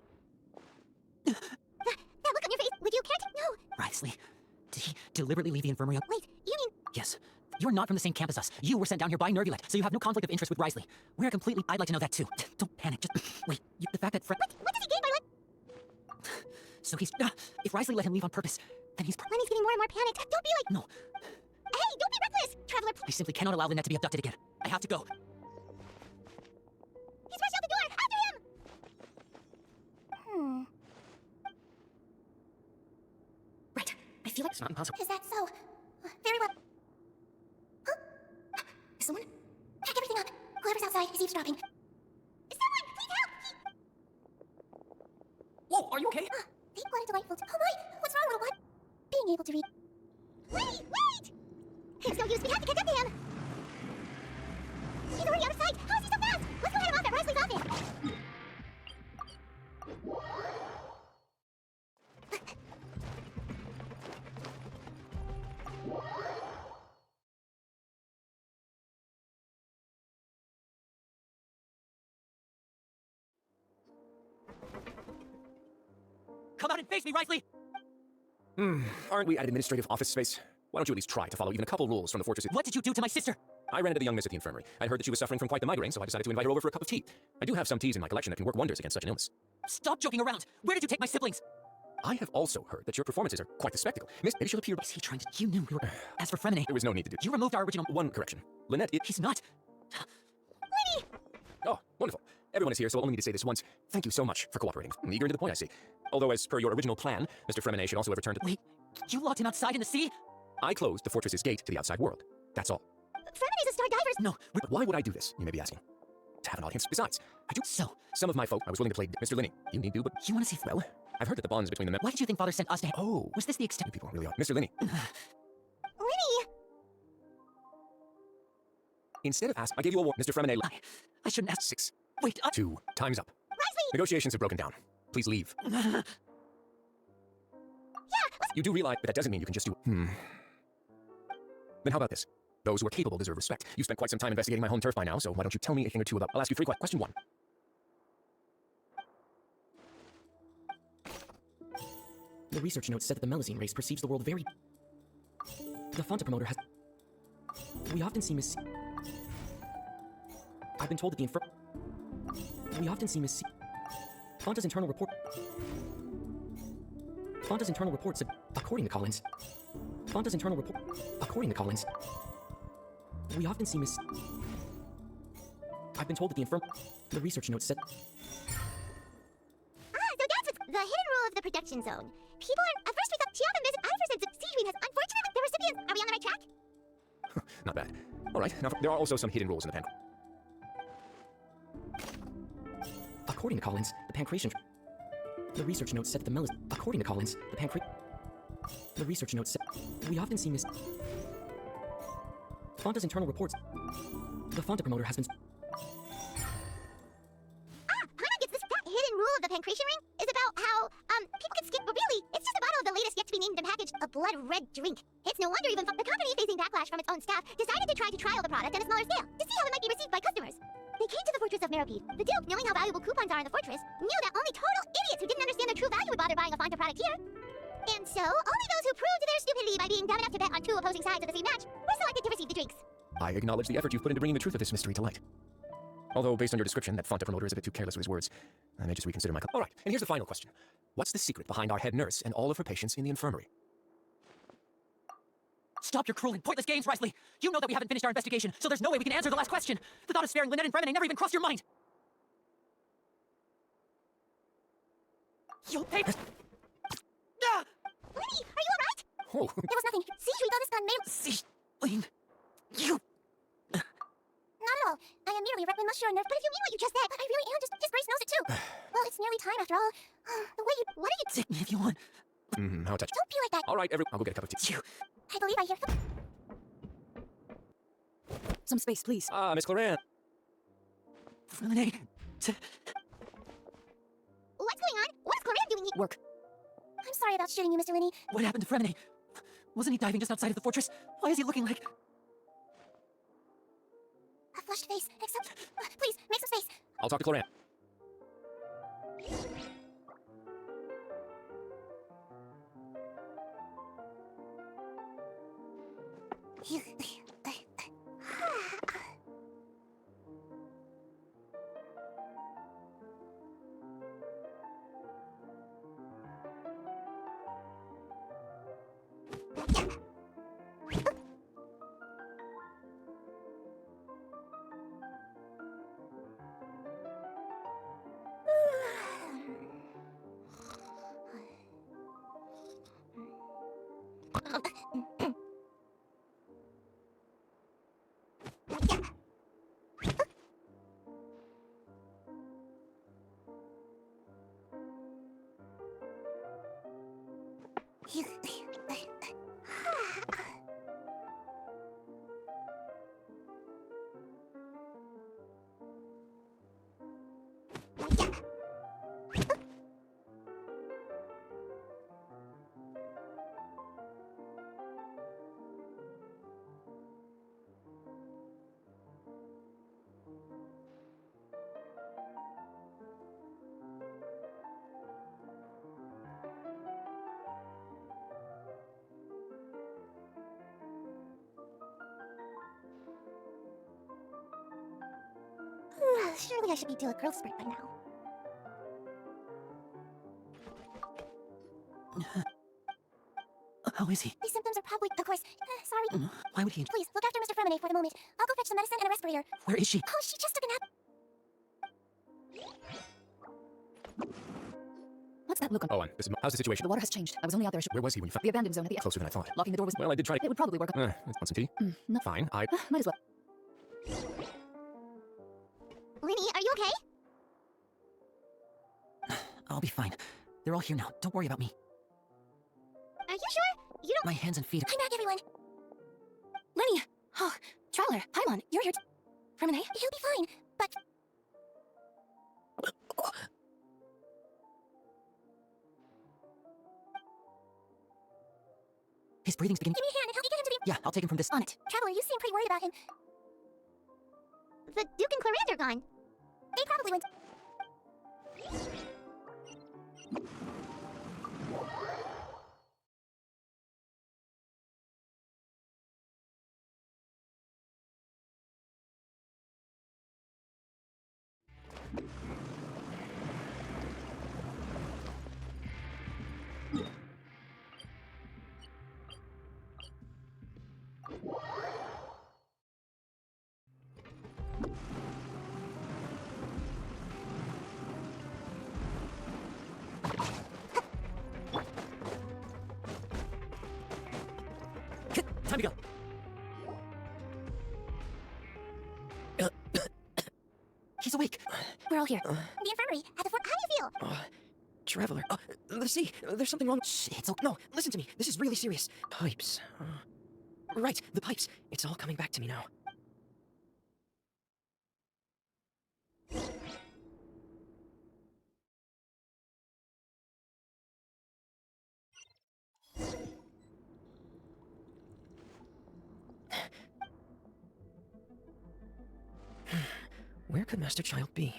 That look on your face, would you care to... No. Risley, did he deliberately leave the infirmary? Wait, you mean... Yes. You're not from the same camp as us. You were sent down here by Nervulette, so you have no conflict of interest with Risley. We're completely... I'd like to know that too. Don't panic, just... Wait, the fact that What does he gain by what? So he's... if Risley let him leave on purpose, then he's... Lenny's getting more and more panicked. Don't be like... No. Hey, don't be reckless! Traveler, I simply cannot allow Lynette to be abducted again. I have to go. He's rushed out the door! After him! Right. I feel like... It's not impossible. Is that so? Very well. Huh? Is someone? Pack everything up. Whoever's outside is eavesdropping. Someone, please help! Whoa, are you okay? They wanted delightful. Oh my! What's wrong, little one? Being able to read. Wait! It's no use. We have to catch up to him. He's already out of sight. How is he so fast? Let's go head him off at Risley's office. Come out and face me, Risley! Aren't we at administrative office space? Why don't you at least try to follow even a couple rules from the fortress? What did you do to my sister? I ran into the young miss at the infirmary. I'd heard that she was suffering from quite the migraine, so I decided to invite her over for a cup of tea. I do have some teas in my collection that can work wonders against such an illness. Stop joking around! Where did you take my siblings? I have also heard that your performances are quite the spectacle. Miss, maybe she'll appear... Is he trying to... You knew we were... As for Fremine... There was no need to do... You removed our original... One correction. Lynette, He's not... Lenny! Oh, wonderful. Everyone is here, so I'll only need to say this once. Thank you so much for cooperating. Eager and to the point, I see. Although, as per your original plan, Mr. Fremine should also have returned to... Wait, you locked him outside in the sea? I closed the fortress's gate to the outside world. That's all. Fremine's a star diver's... No, But why would I do this, you may be asking? To have an audience. Besides, I do... So, Some of my folk I was willing to play Mr. Linney. You need to, but... you want to see... Well, I've heard that the bonds between them... Why did you think Father sent us to... Oh. Was this the extent... You people really are. Mr. Linney. Lenny! Instead of asking, I gave you a warning, Mr. Fremine. I shouldn't ask... 6. Wait, 2. Time's up. Risley! Negotiations have broken down. Please leave. You do realize that doesn't mean you can just do... Then how about this? Those who are capable deserve respect. You've spent quite some time investigating my home turf by now, so why don't you tell me a thing or two about... I'll ask you 3 questions. Question 1. The research notes said that the Melazine race perceives the world very... The Fonta promoter has... We often see Miss... I've been told that the We often see Miss... Fonta's internal report... Fonta's internal report said... According to Collins... Fonta's internal report... According to Collins... We often see Miss... I've been told that the research notes said... So that's what's the hidden rule of the production zone. People are... At first we thought she often misses... I first said that Siege Queen has... Unfortunately, the recipients... Are we on the right track? Not bad. All right, now there are also some hidden rules in the panel. According to Collins, the pancreation... The research notes said that the According to Collins, the The research notes said... We often see Miss... Fonta's internal reports... The Fonta promoter has been... Paimon gets this... That hidden rule of the pancreation ring is about how, people can skip... But really, it's just a bottle of the latest yet-to-be-named and packaged a blood-red drink. It's no wonder even the company, facing backlash from its own staff, decided to try to trial the product on a smaller scale to see how it might be received by customers. They came to the fortress of Meropide. The Duke, knowing how valuable coupons are in the fortress, knew that only total idiots who didn't understand their true value would bother buying a Fonta product here. And so, only those who proved their stupidity by being dumb enough to bet on 2 opposing sides of the same match were selected to receive the drinks. I acknowledge the effort you've put into bringing the truth of this mystery to light. Although, based on your description, that Fonta promoter is a bit too careless with his words, I may just reconsider my... All right, and here's the final question. What's the secret behind our head nurse and all of her patients in the infirmary? Stop your cruel and pointless games, Risley! You know that we haven't finished our investigation, so there's no way we can answer the last question! The thought of sparing Lynette and Fremine never even crossed your mind! You'll pay... Ah! Lenny, are you alright? Oh, There was nothing. See, we got this gun made. See, Lane... You... Not at all. I am merely a Requiem Musher nerf, but if you mean what you just said, I really am just... His Grace knows it too. Well, it's nearly time after all. The way you... What are you... Take me if you want. how touching. Don't be like that. All right, I'll go get a cup of tea. You... I believe I hear... Some space, please. Ah, Miss Claren. Renee... What's going on? What is Claren doing here? Work. I'm sorry about shooting you, Mr. Linney. What happened to Fremine? Wasn't he diving just outside of the fortress? Why is he looking like... A flushed face. Except... please, make some space. I'll talk to Claren. Surely I should be due a growth spurt by now. How is he? These symptoms are probably... Of course. Sorry. Why would he... Please, look after Mr. Fremine for the moment. I'll go fetch some medicine and a respirator. Where is she? Oh, she just took a nap. What's that look on? Oh, and how's the situation? The water has changed. I was only out there. Where was he when you found... The abandoned zone at the... Closer than I thought. Locking the door was... Well, I did try to... It would probably work. Want some tea? No. Fine, Might as well. Linny, are you okay? I'll be fine. They're all here now. Don't worry about me. Are you sure? You don't... My hands and feet are... I'm back, everyone. Lenny! Oh, Traveler, Paimon, you're here. Fremine? He'll be fine, but... His breathing's beginning... Give me a hand and help me get him to the... Yeah, I'll take him from this... On it. Traveler, you seem pretty worried about him. The Duke and Clarence are gone. They probably went... Time to go. He's awake. We're all here. The infirmary, at the fort. How do you feel? Traveler. Let's see. There's something wrong. Shh, it's okay. No, listen to me. This is really serious. Pipes. Right, the pipes. It's all coming back to me now. Where could Master Child be?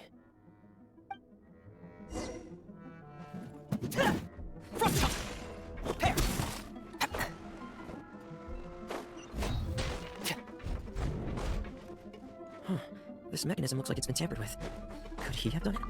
Huh. This mechanism looks like it's been tampered with. Could he have done it?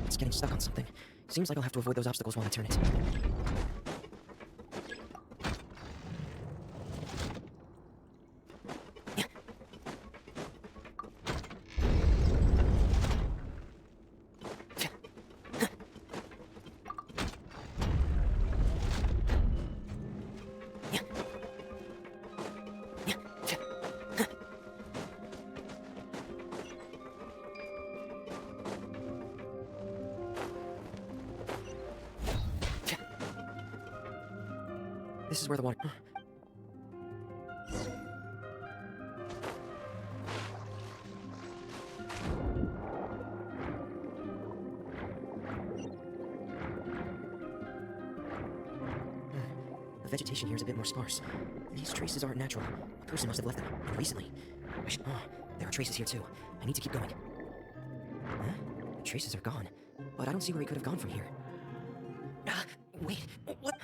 It's getting stuck on something. Seems like I'll have to avoid those obstacles while I turn it. This is where the water... The vegetation here is a bit more sparse. These traces aren't natural. A person must have left them recently. Oh, there are traces here too. I need to keep going. Huh? The traces are gone, but I don't see where he could have gone from here. Wait, what?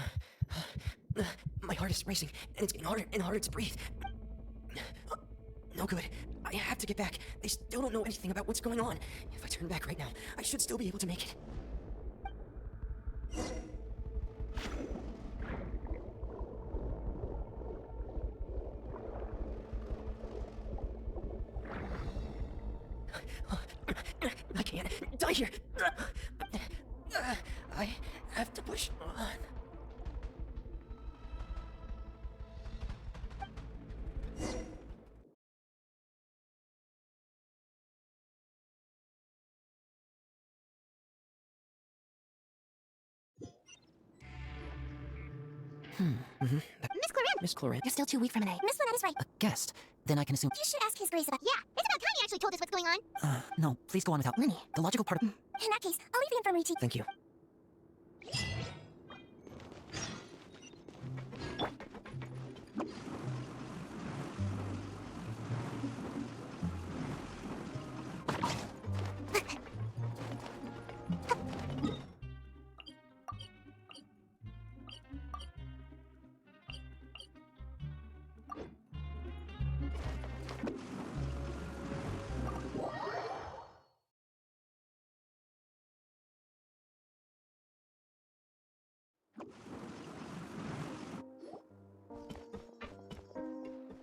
My heart is racing, and it's getting harder and harder to breathe. No good. I have to get back. They still don't know anything about what's going on. If I turn back right now, I should still be able to make it. I can't die here. I have to push on. Miss Clorin! Miss Clorin. You're still too weak from an A. Miss Lynette is right. A guest? Then I can assume... You should ask His Grace about... Yeah, it's about time he actually told us what's going on. No, please go on without... Linny. The logical part of... In that case, I'll leave the infirmary to... Thank you.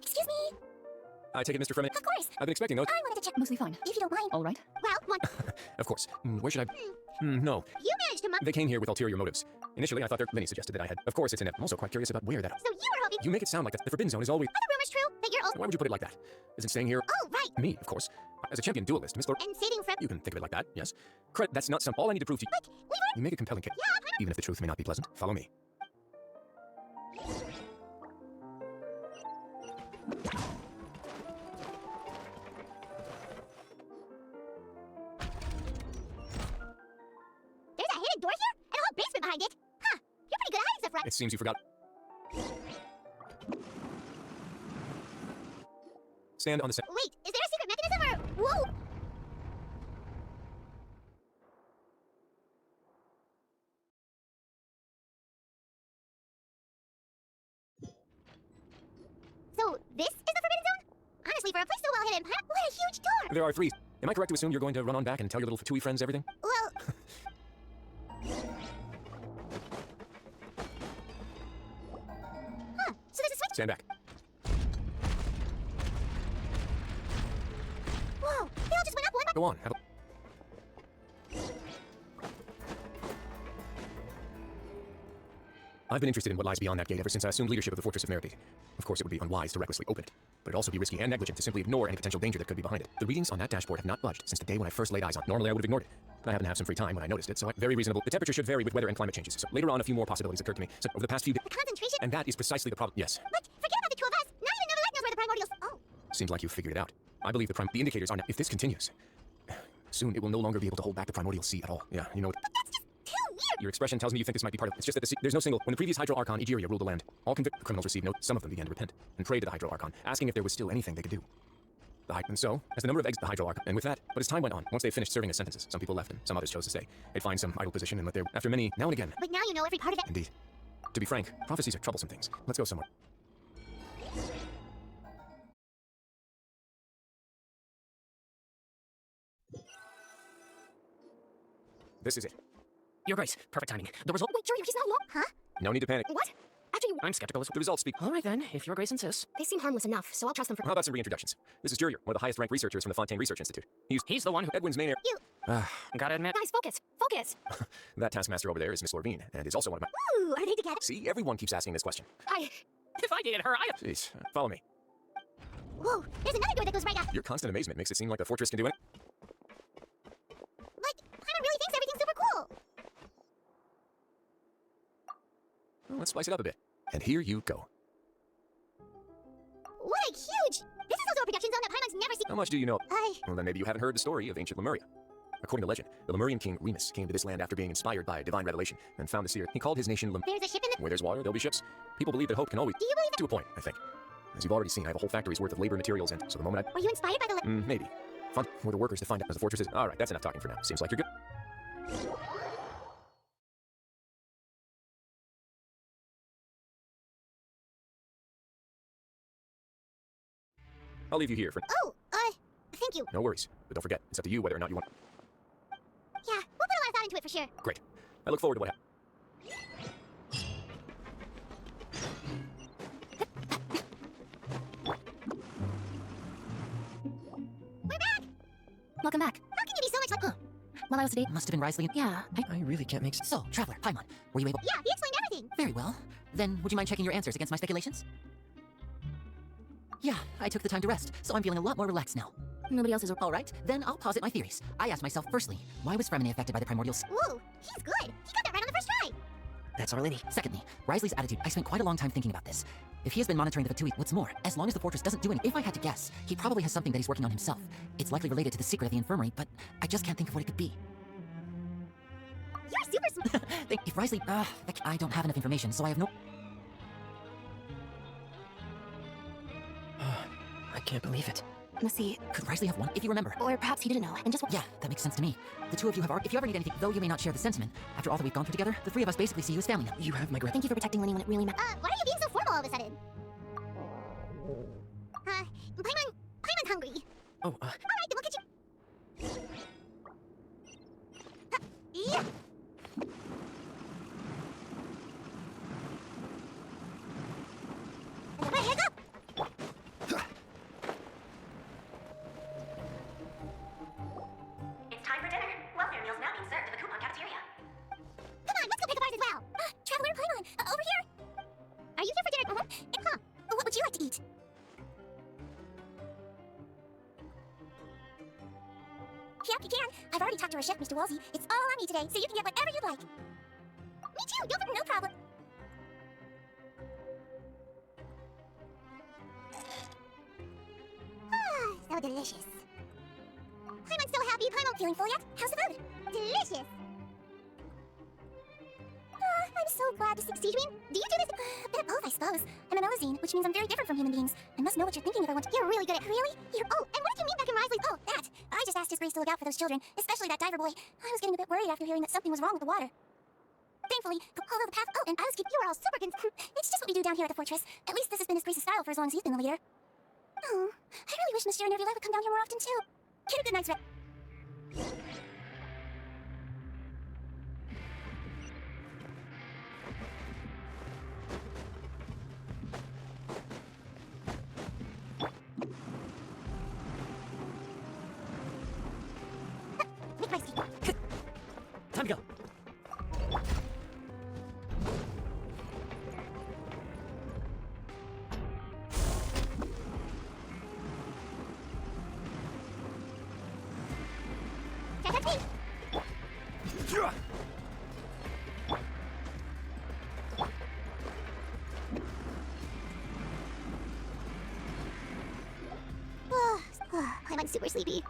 Excuse me. I take it, Mr. Fremen. Of course. I've been expecting those. I wanted to check... Mostly fine. If you don't mind. All right. Well, one... Of course. Where should I... no. You managed to... They came here with ulterior motives. Initially, I thought Linny suggested that I had. Of course, it's I'm also quite curious about where that... So you were hoping... You make it sound like the Forbidden Zone is always... Are the rumors true? That you're... Why would you put it like that? Isn't staying here... Oh, right. Me, of course. As a champion duelist, Miss Lor... And saving from... You can think of it like that, yes. That's not some... All I need to prove to you... Like, we were... You make a compelling case. Yeah, Even if the truth may not be pleasant, follow me. There's a hidden door here? And a whole basement behind it? Huh. You're pretty good at hiding stuff, right? It seems you forgot... Stand on the... Wait, is there a secret mechanism or... Whoa! So, this is the Forbidden Zone? Honestly, for a place so well hidden, what a huge door! There are 3. Am I correct to assume you're going to run on back and tell your little Tui friends everything? Well... Huh, so there's a switch... Stand back. Whoa, they all just went up one by... Go on. Have a... I've been interested in what lies beyond that gate ever since I assumed leadership of the Fortress of Meribeth. Of course, it would be unwise to recklessly open it, but it'd also be risky and negligent to simply ignore any potential danger that could be behind it. The readings on that dashboard have not budged since the day when I first laid eyes on it. Normally, I would have ignored it, but I happen to have some free time when I noticed it, so very reasonable. The temperature should vary with weather and climate changes, so later on a few more possibilities occurred to me. So over the past few days... The concentration... And that is precisely the problem. Yes. But forget about the two of us! Not even Neverlight knows where the primordials... Oh. Seems like you've figured it out. I believe the indicators are now... If this continues, soon it will no longer be able to hold back the primordial sea at all. Yeah, you know what... But that's just too weird! Your expression tells me you think this might be part of it. It's just that there's no single... When the previous Hydro Archon, Egeria, ruled the land, all convicted criminals received note. Some of them began to repent and prayed to the Hydro Archon, asking if there was still anything they could do. And so, as the number of eggs the Hydro Archon, and with that, but as time went on, once they finished serving their sentences, some people left and some others chose to stay. They'd find some idle position and let their... After many, now and again... But now you know every part of it. Indeed. To be frank, prophecies are troublesome things. Let's go somewhere. This is it. Your Grace, perfect timing. The result. Wait, Junior, he's not alone. Huh? No need to panic. What? After you. I'm skeptical. The results speak. All right then, if Your Grace insists. They seem harmless enough, so I'll trust them for. How about some reintroductions? This is Jurier, one of the highest-ranked researchers from the Fontaine Research Institute. He's the one who. Edwin's main heir. Gotta admit. Guys, focus! Focus! That taskmaster over there is Miss Lorvine, and is also one of my. Ooh, are they together? See, everyone keeps asking this question. If I dated her, Jeez, follow me. Whoa, there's another door that goes right up. Your constant amazement makes it seem like the fortress can do it. Like, Paimon really thinks everything's super cool. Well, let's spice it up a bit. And here you go. What a huge! This is also a production zone that Paimon's never seen. How much do you know? Well, then maybe you haven't heard the story of ancient Lemuria. According to legend, the Lemurian king Remus came to this land after being inspired by a divine revelation and found the seer. He called his nation There's a ship in the. Where there's water, there'll be ships. People believe that hope can always. Do you believe that? To a point, I think. As you've already seen, I have a whole factory's worth of labor and materials, and so the moment Were you inspired by the? maybe. Fun. We're the workers to find out as the fortress is. All right, that's enough talking for now. Seems like you're good. I'll leave you here for. Oh, thank you. No worries, but don't forget, it's up to you whether or not you want. Yeah, we'll put a lot of thought into it for sure. Great. I look forward to what happens. We're back. Welcome back. How can you be so much like? While I was sedated. Must have been Risley. Yeah, I really can't make sense. So, Traveler, Paimon, were you able? Yeah, he explained everything. Very well. Then, would you mind checking your answers against my speculations? Yeah, I took the time to rest, so I'm feeling a lot more relaxed now. Nobody else is. All right, then I'll posit my theories. I asked myself, firstly, why was Fremine affected by the primordial Whoa, he's good. He got that right on the first try. That's Arlene. Secondly, Risley's attitude. I spent quite a long time thinking about this. If he has been monitoring the Fatui, what's more, as long as the fortress doesn't do anything, if I had to guess, he probably has something that he's working on himself. It's likely related to the secret of the infirmary, but I just can't think of what it could be. You're super smart. If Risley, I don't have enough information, so I have no. I can't believe it. Let's see. Could Risley have won? If you remember. Or perhaps he didn't know, and just. Yeah, that makes sense to me. The two of you have if you ever need anything, though you may not share the sentiment, after all that we've gone through together, the three of us basically see you as family now. You have my Thank you for protecting Lenny when it really mattered. Why are you being so formal all of a sudden? Paimon's hungry. Oh, All right, then we'll get you. Yeah. Heads up. It's time for dinner. Welfare meals now being served in the coupon cafeteria. Come on, let's go pick up ours as well. Traveler, Paimon, over here. Are you here for dinner? Huh. What would you like to eat? Yep, you can. I've already talked to our chef, Mr. Wolsey. It's all on me today, so you can get whatever you'd like. Me too, no problem. So delicious. Paimon's so happy. Paimon feeling full yet? How's the food? Delicious. I'm so glad to succeed. Do you do this? A bit of both, I suppose. I'm a Melazine, which means I'm very different from human beings. I must know what you're thinking if I want to. You're really good at. Really? Oh, and what did you mean back in Risley? Oh, that. I just asked His Grace to look out for those children, especially that diver boy. I was getting a bit worried after hearing that something was wrong with the water. Thankfully, although the path. Oh, and I was keeping. You were all super. It's just what we do down here at the fortress. At least this has been His Grace's style for as long as he's been the leader. Oh, I really wish Monsieur Nervula would come down here more often too. Get a good night's rest. Make my seat. Time to go. That's me. I'm super sleepy.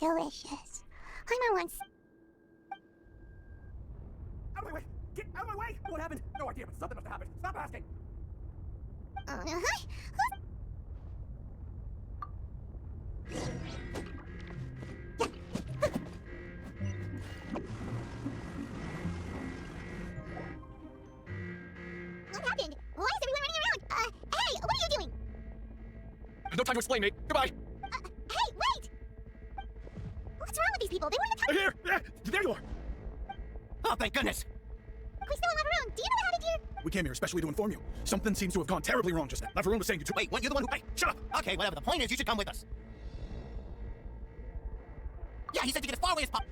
Delicious. Paimon wants. Out of my way! Get out of my way! What happened? No idea, but something must have happened. Stop asking! What happened? Why is everyone running around? Hey, what are you doing? There's no time to explain, mate. Goodbye. Hey, wait! these people. They weren't even Here! There you are! Oh, thank goodness. We still in Lavaroon. Do you know what happened here? We came here especially to inform you. Something seems to have gone terribly wrong just now. Lavaroon was saying you two— Wait, what? You're the one who— Hey, shut up! Okay, whatever. The point is, you should come with us. Yeah, he said to get as far away as possible.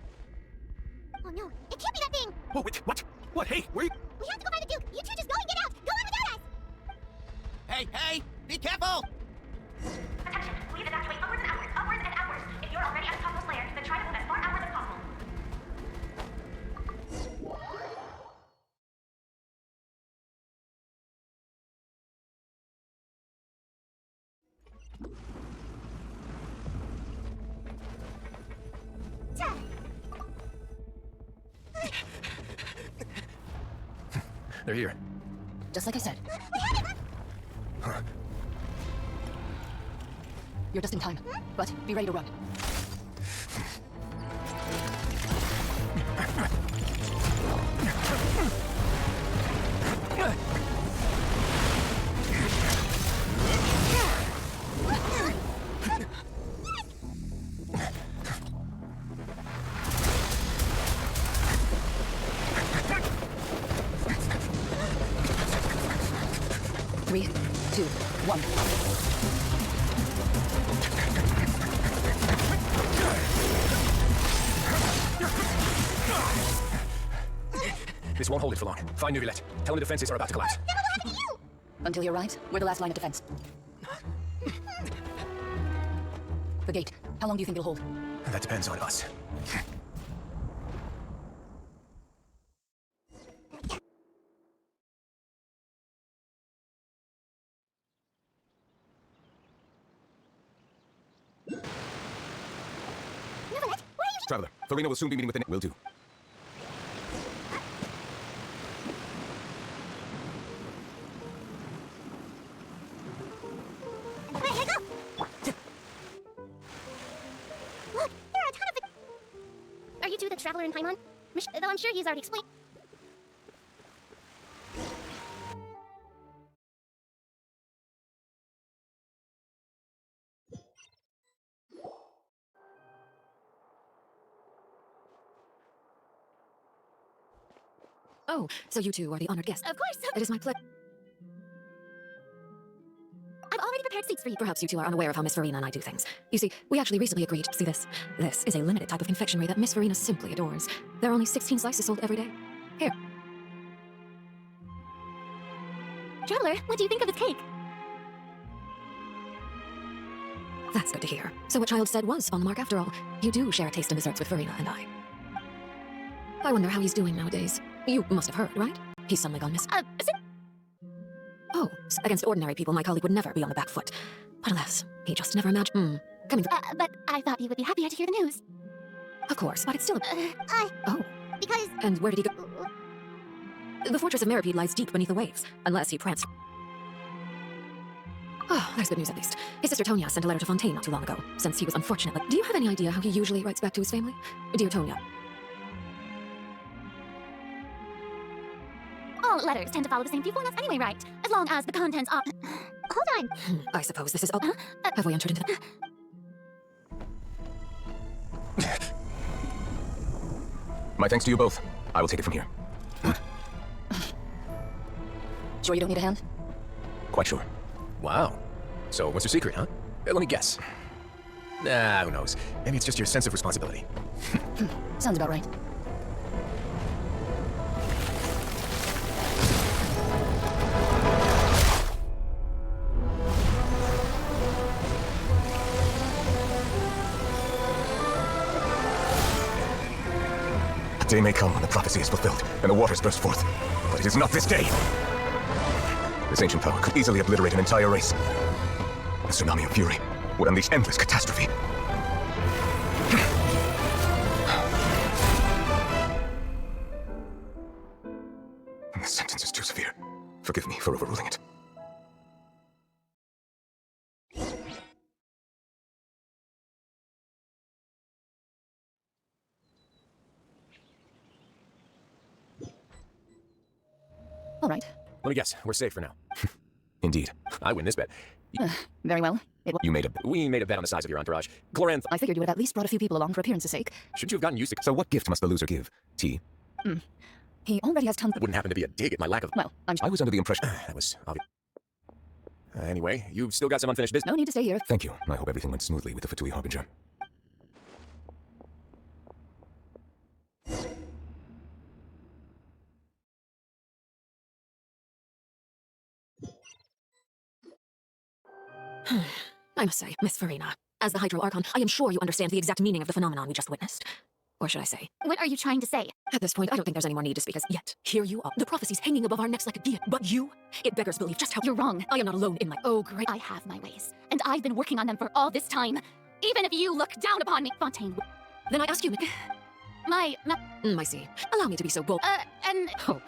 Oh no, it can't be that thing. Oh, wait, what? What? Hey, where are you? We have to go find the Duke. You two just go and get out. Go on without us. Hey, be careful! Attention, please evacuate upwards and outwards, upwards and outwards. If you're already at the topmost layer, then try to move as far outwards as possible. They're here. Just like I said. You're just in time, but be ready to run. Three, two, one. This won't hold it for long. Find Neuvillette. Tell him the defenses are about to collapse. Then what will happen to you? Until you're right, we're the last line of defense. The gate. How long do you think it'll hold? That depends on us. Neuvillette, where are you? Traveler, Thorny will soon be meeting with the— Will do. Hey, go! Look, there are a ton of. Are you two the traveler in Paimon? Though I'm sure he's already explained. Oh, so you two are the honored guests. Of course. It is my pleasure. I've already prepared seats for you. Perhaps you two are unaware of how Miss Verena and I do things. You see, we actually recently agreed. See this? This is a limited type of confectionery that Miss Verena simply adores. There are only 16 slices sold every day. Here. Traveler, what do you think of this cake? That's good to hear. So what Child said was on the mark after all. You do share a taste in desserts with Verena and I. I wonder how he's doing nowadays. You must have heard, right? He's suddenly gone missing. Oh, against ordinary people, my colleague would never be on the back foot. But alas, he just never imagined. Coming from. But I thought he would be happier to hear the news. Of course, but it's still. Oh. Because. And where did he go? The fortress of Meripede lies deep beneath the waves, unless he pranced. Oh, there's good news at least. His sister Tonya sent a letter to Fontaine not too long ago, since he was unfortunate. Do you have any idea how he usually writes back to his family? Dear Tonya. All letters tend to follow the same few formats anyway, right? As long as the contents are. Hold on. I suppose this is. Have we entered into the. My thanks to you both. I will take it from here. Sure you don't need a hand? Quite sure. Wow. So what's your secret, huh? Let me guess. Nah, who knows? Maybe it's just your sense of responsibility. Sounds about right. A day may come when the prophecy is fulfilled, and the waters burst forth. But it is not this day! This ancient power could easily obliterate an entire race. The tsunami of fury would unleash endless catastrophe. The sentence is too severe. Forgive me for overruling it. All right. Let me guess, we're safe for now. Indeed. I win this bet. Very well. We made a bet on the size of your entourage. Cloranth, I figured you would have at least brought a few people along for appearance's sake. shouldn't you have gotten used to? So what gift must the loser give? Tea? He already has tons That wouldn't happen to be a dig at my lack of. Well, I was under the impression that was obvious. Anyway, you've still got some unfinished business. no need to stay here. Thank you. I hope everything went smoothly with the Fatui Harbinger. I must say, Miss Farina, as the Hydro Archon, I am sure you understand the exact meaning of the phenomenon we just witnessed. Or should I say? What are you trying to say? At this point, I don't think there's any more need to speak as yet. Here you are. The prophecy's hanging above our necks like a deer. But you? It beggars belief just how— You're wrong. I am not alone in my— Oh, great. I have my ways, and I've been working on them for all this time. Even if you look down upon me, Fontaine. Then I ask you— I see. Allow me to be so bold. And Oh,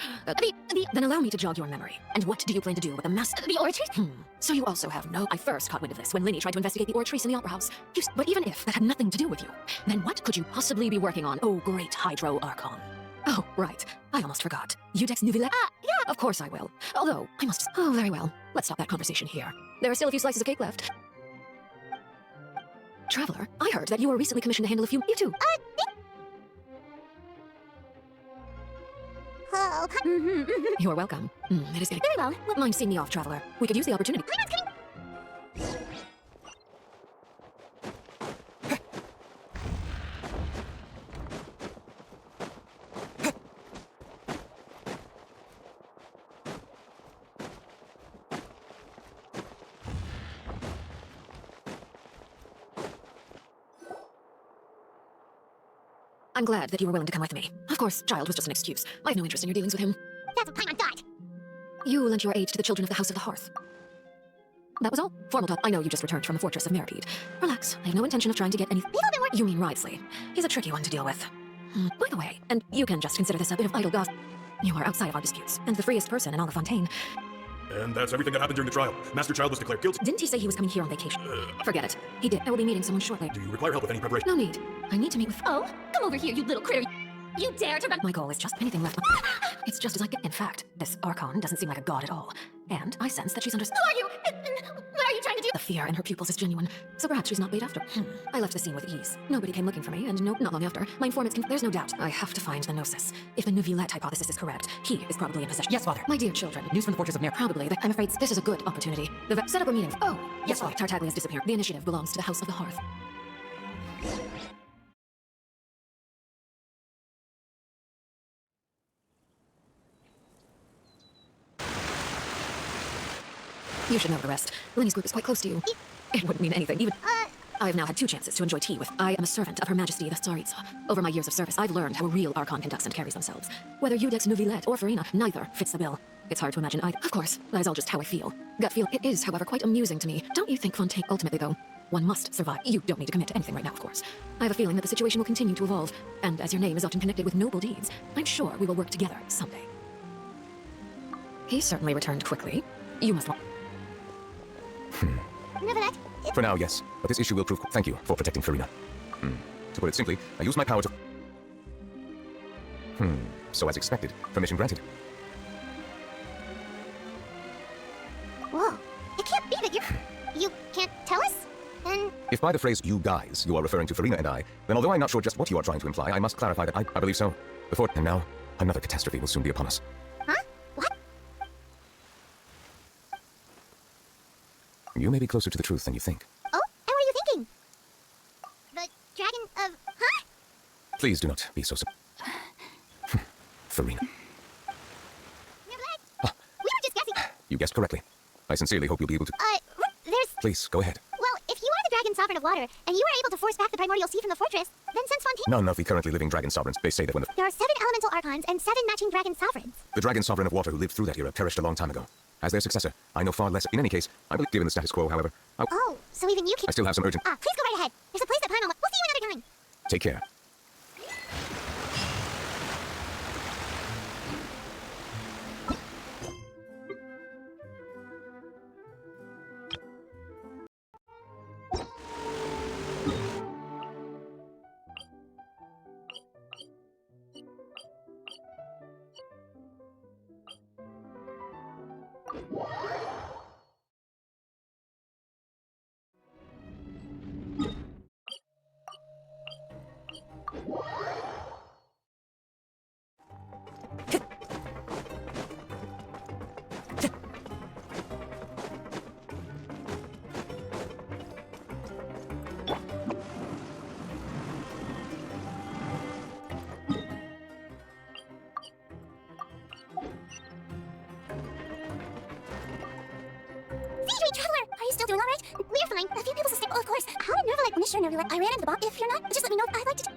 then allow me to jog your memory. And what do you plan to do with the mass— the Orchard? So you also have no— I first caught wind of this when Linny tried to investigate the Oratrice in the Opera House. But even if that had nothing to do with you, then what could you possibly be working on, oh great Hydro Archon? Oh, right. I almost forgot. Udex Nuvile? Yeah. Of course I will. Although, I must— Oh, very well. Let's stop that conversation here. There are still a few slices of cake left. Traveler, I heard that you were recently commissioned to handle a few— You too. Oh, You're welcome. It is getting— very well. Wouldn't mind seeing me off, Traveler. We could use the opportunity. I'm glad that you were willing to come with me. Of course, Child was just an excuse. I have no interest in your dealings with him. That's what Paimon thought. You lent your aid to the children of the House of the Hearth. That was all. Formal talk. I know you just returned from the fortress of Meripede. Relax. I have no intention of trying to get anything— We've all been working— You mean Wriothesley. He's a tricky one to deal with. By the way, and you can just consider this a bit of idle gossip, you are outside of our disputes, and the freest person in all of Fontaine. And that's everything that happened during the trial. Master Child was declared guilty. Didn't he say he was coming here on vacation? Forget it. He did. I will be meeting someone shortly. Do you require help with any preparation? No need. I need to meet with— Oh, come over here, you little critter. You dare to run— My goal is just anything left. It's just as I get— In fact, this Archon doesn't seem like a god at all. And I sense that she's under— Who are you? And what are you trying to do? The fear in her pupils is genuine. So perhaps she's not paid after. I left the scene with ease. Nobody came looking for me, and no, not long after, my informants can— There's no doubt. I have to find the Gnosis. If the Nuvillette hypothesis is correct, he is probably in possession. Yes, Father. My dear children. News from the Fortress of Mer. Probably. I'm afraid this is a good opportunity. Set up a meeting. Oh, yes, Father. Tartaglia's disappeared. The initiative belongs to the House of the Hearth. You should know the rest. Linny's group is quite close to you. It wouldn't mean anything, even— I've now had 2 chances to enjoy tea with— I am a servant of Her Majesty the Tsaritsa. Over my years of service, I've learned how a real Archon conducts and carries themselves. Whether Udex Nuvillette or Farina, neither fits the bill. It's hard to imagine either. Of course, that is all just how I feel. Gut feel. It is, however, quite amusing to me. Don't you think, Fontaine? Ultimately, though, one must survive. You don't need to commit to anything right now, of course. I have a feeling that the situation will continue to evolve, and as your name is often connected with noble deeds, I'm sure we will work together someday. He certainly returned quickly. You must— Nuvillette. For now, yes. But this issue will prove— Thank you for protecting Farina. To put it simply, I used my power to— So as expected, permission granted. Whoa. It can't be that you can't tell us? Then If by the phrase "you guys" you are referring to Farina and I, then although I'm not sure just what you are trying to imply, I must clarify that I believe so. Before— And now, another catastrophe will soon be upon us. Huh? What? You may be closer to the truth than you think. Oh, and what are you thinking? The dragon of— Huh? Please do not be so Farina. Nuvillette. We were just guessing. You guessed correctly. I sincerely hope you'll be able to— There's— Please, go ahead. Well, if you are the dragon sovereign of water, and you were able to force back the primordial sea from the fortress, then since Fontaine— None of the currently living dragon sovereigns, they say that when There are 7 elemental archons and 7 matching dragon sovereigns. the dragon sovereign of water who lived through that era perished a long time ago. As their successor, I know far less. In any case, I believe given the status quo, however, Oh, so even you can— I still have some urgent— Please go right ahead. There's a place that Paimon— We'll see you another time. Take care. sure, Nervy, I ran into the bomb. If you're not, just let me know. I'd like to...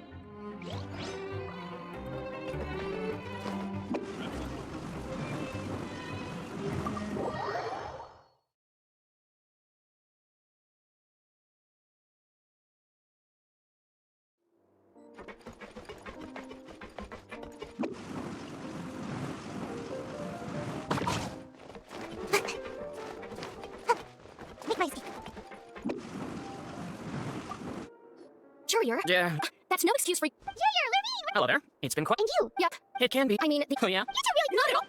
Make my escape. Courier? Yeah. That's no excuse for... You're Lurvine! Hello there. It's been quite. And you! Yep. It can be. I mean, Oh, yeah? You two really... not at all.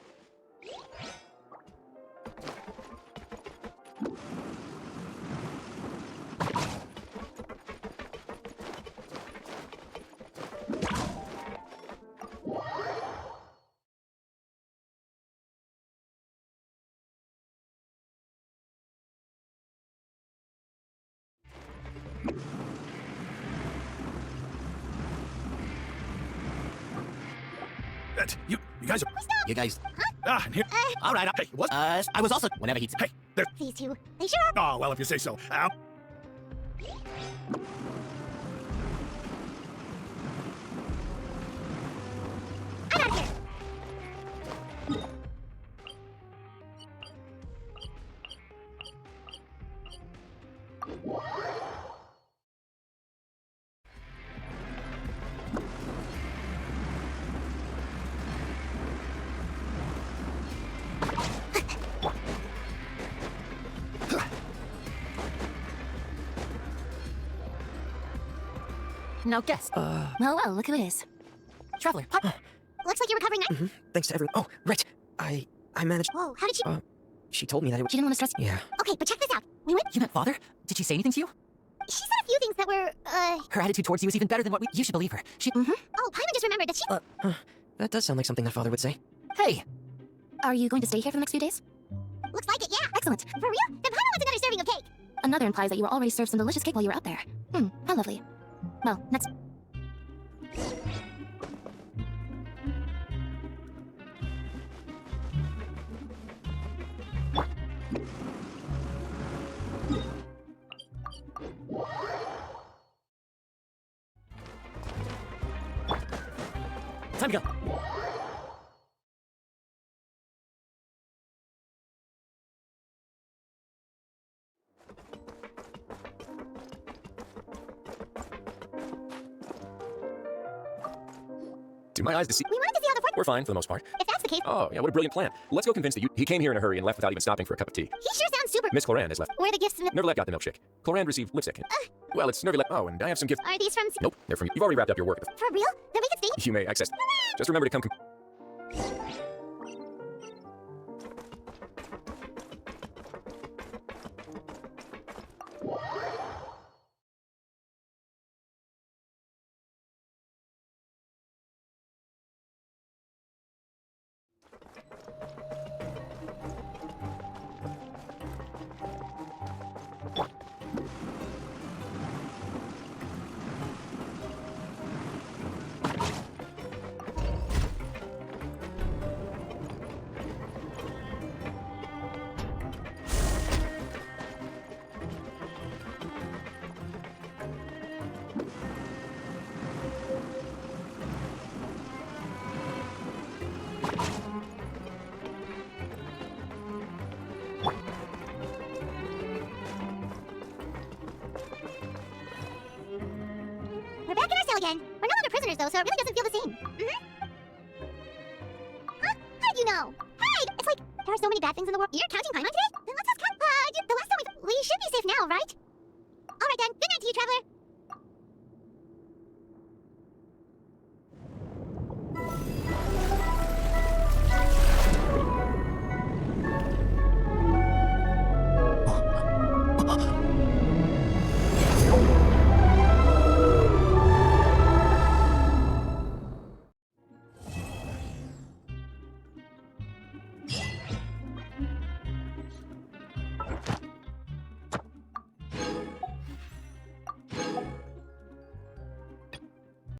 You guys are... You guys. Ah, and here... All right, hey, what? I was also. Whenever he's. Hey, there... These two. They sure are... Oh, well, if you say so. Ow. I'm out of here! Now guess. Well, look who it is. Traveler, Looks like you're recovering now. Thanks to everyone. Oh, right. I managed. Whoa, how did she... She told me that it was. She didn't want to stress you. Yeah. Okay, but check this out. We went... you met Father? Did she say anything to you? She said a few things that were, Her attitude towards you is even better than what we... You should believe her. She... Oh, Paimon just remembered that she... That does sound like something that Father would say. Hey! Are you going to stay here for the next few days? Looks like it, yeah. Excellent. For real? Then Paimon wants another serving of cake. Another implies that you were already served some delicious cake while you were out there. How lovely. Well, that's... Time to go. To my eyes, the sea. We wanted to see how the fort... We're fine for the most part. If that's the case, Oh, yeah, what a brilliant plan. Let's go convince the He came here in a hurry and left without even stopping for a cup of tea. he sure sounds super... Miss Cloran has left. Where are the gifts and the... Nervalette got the milkshake. Cloran received lipstick. Well, it's Nervalette. Oh, and I have some gifts. Are these from... Nope, they're from you. You've already wrapped up your work. For real? Then we can stay? You may access. Just remember to come. We're back in our cell again. We're no longer prisoners, though, so it really doesn't feel the same. Huh? How'd you know? Hide! It's like, there are so many bad things in the world. You're counting Paimon today? Then let's count. The last time we should be safe now, right? Alright then. Good night to you, Traveler.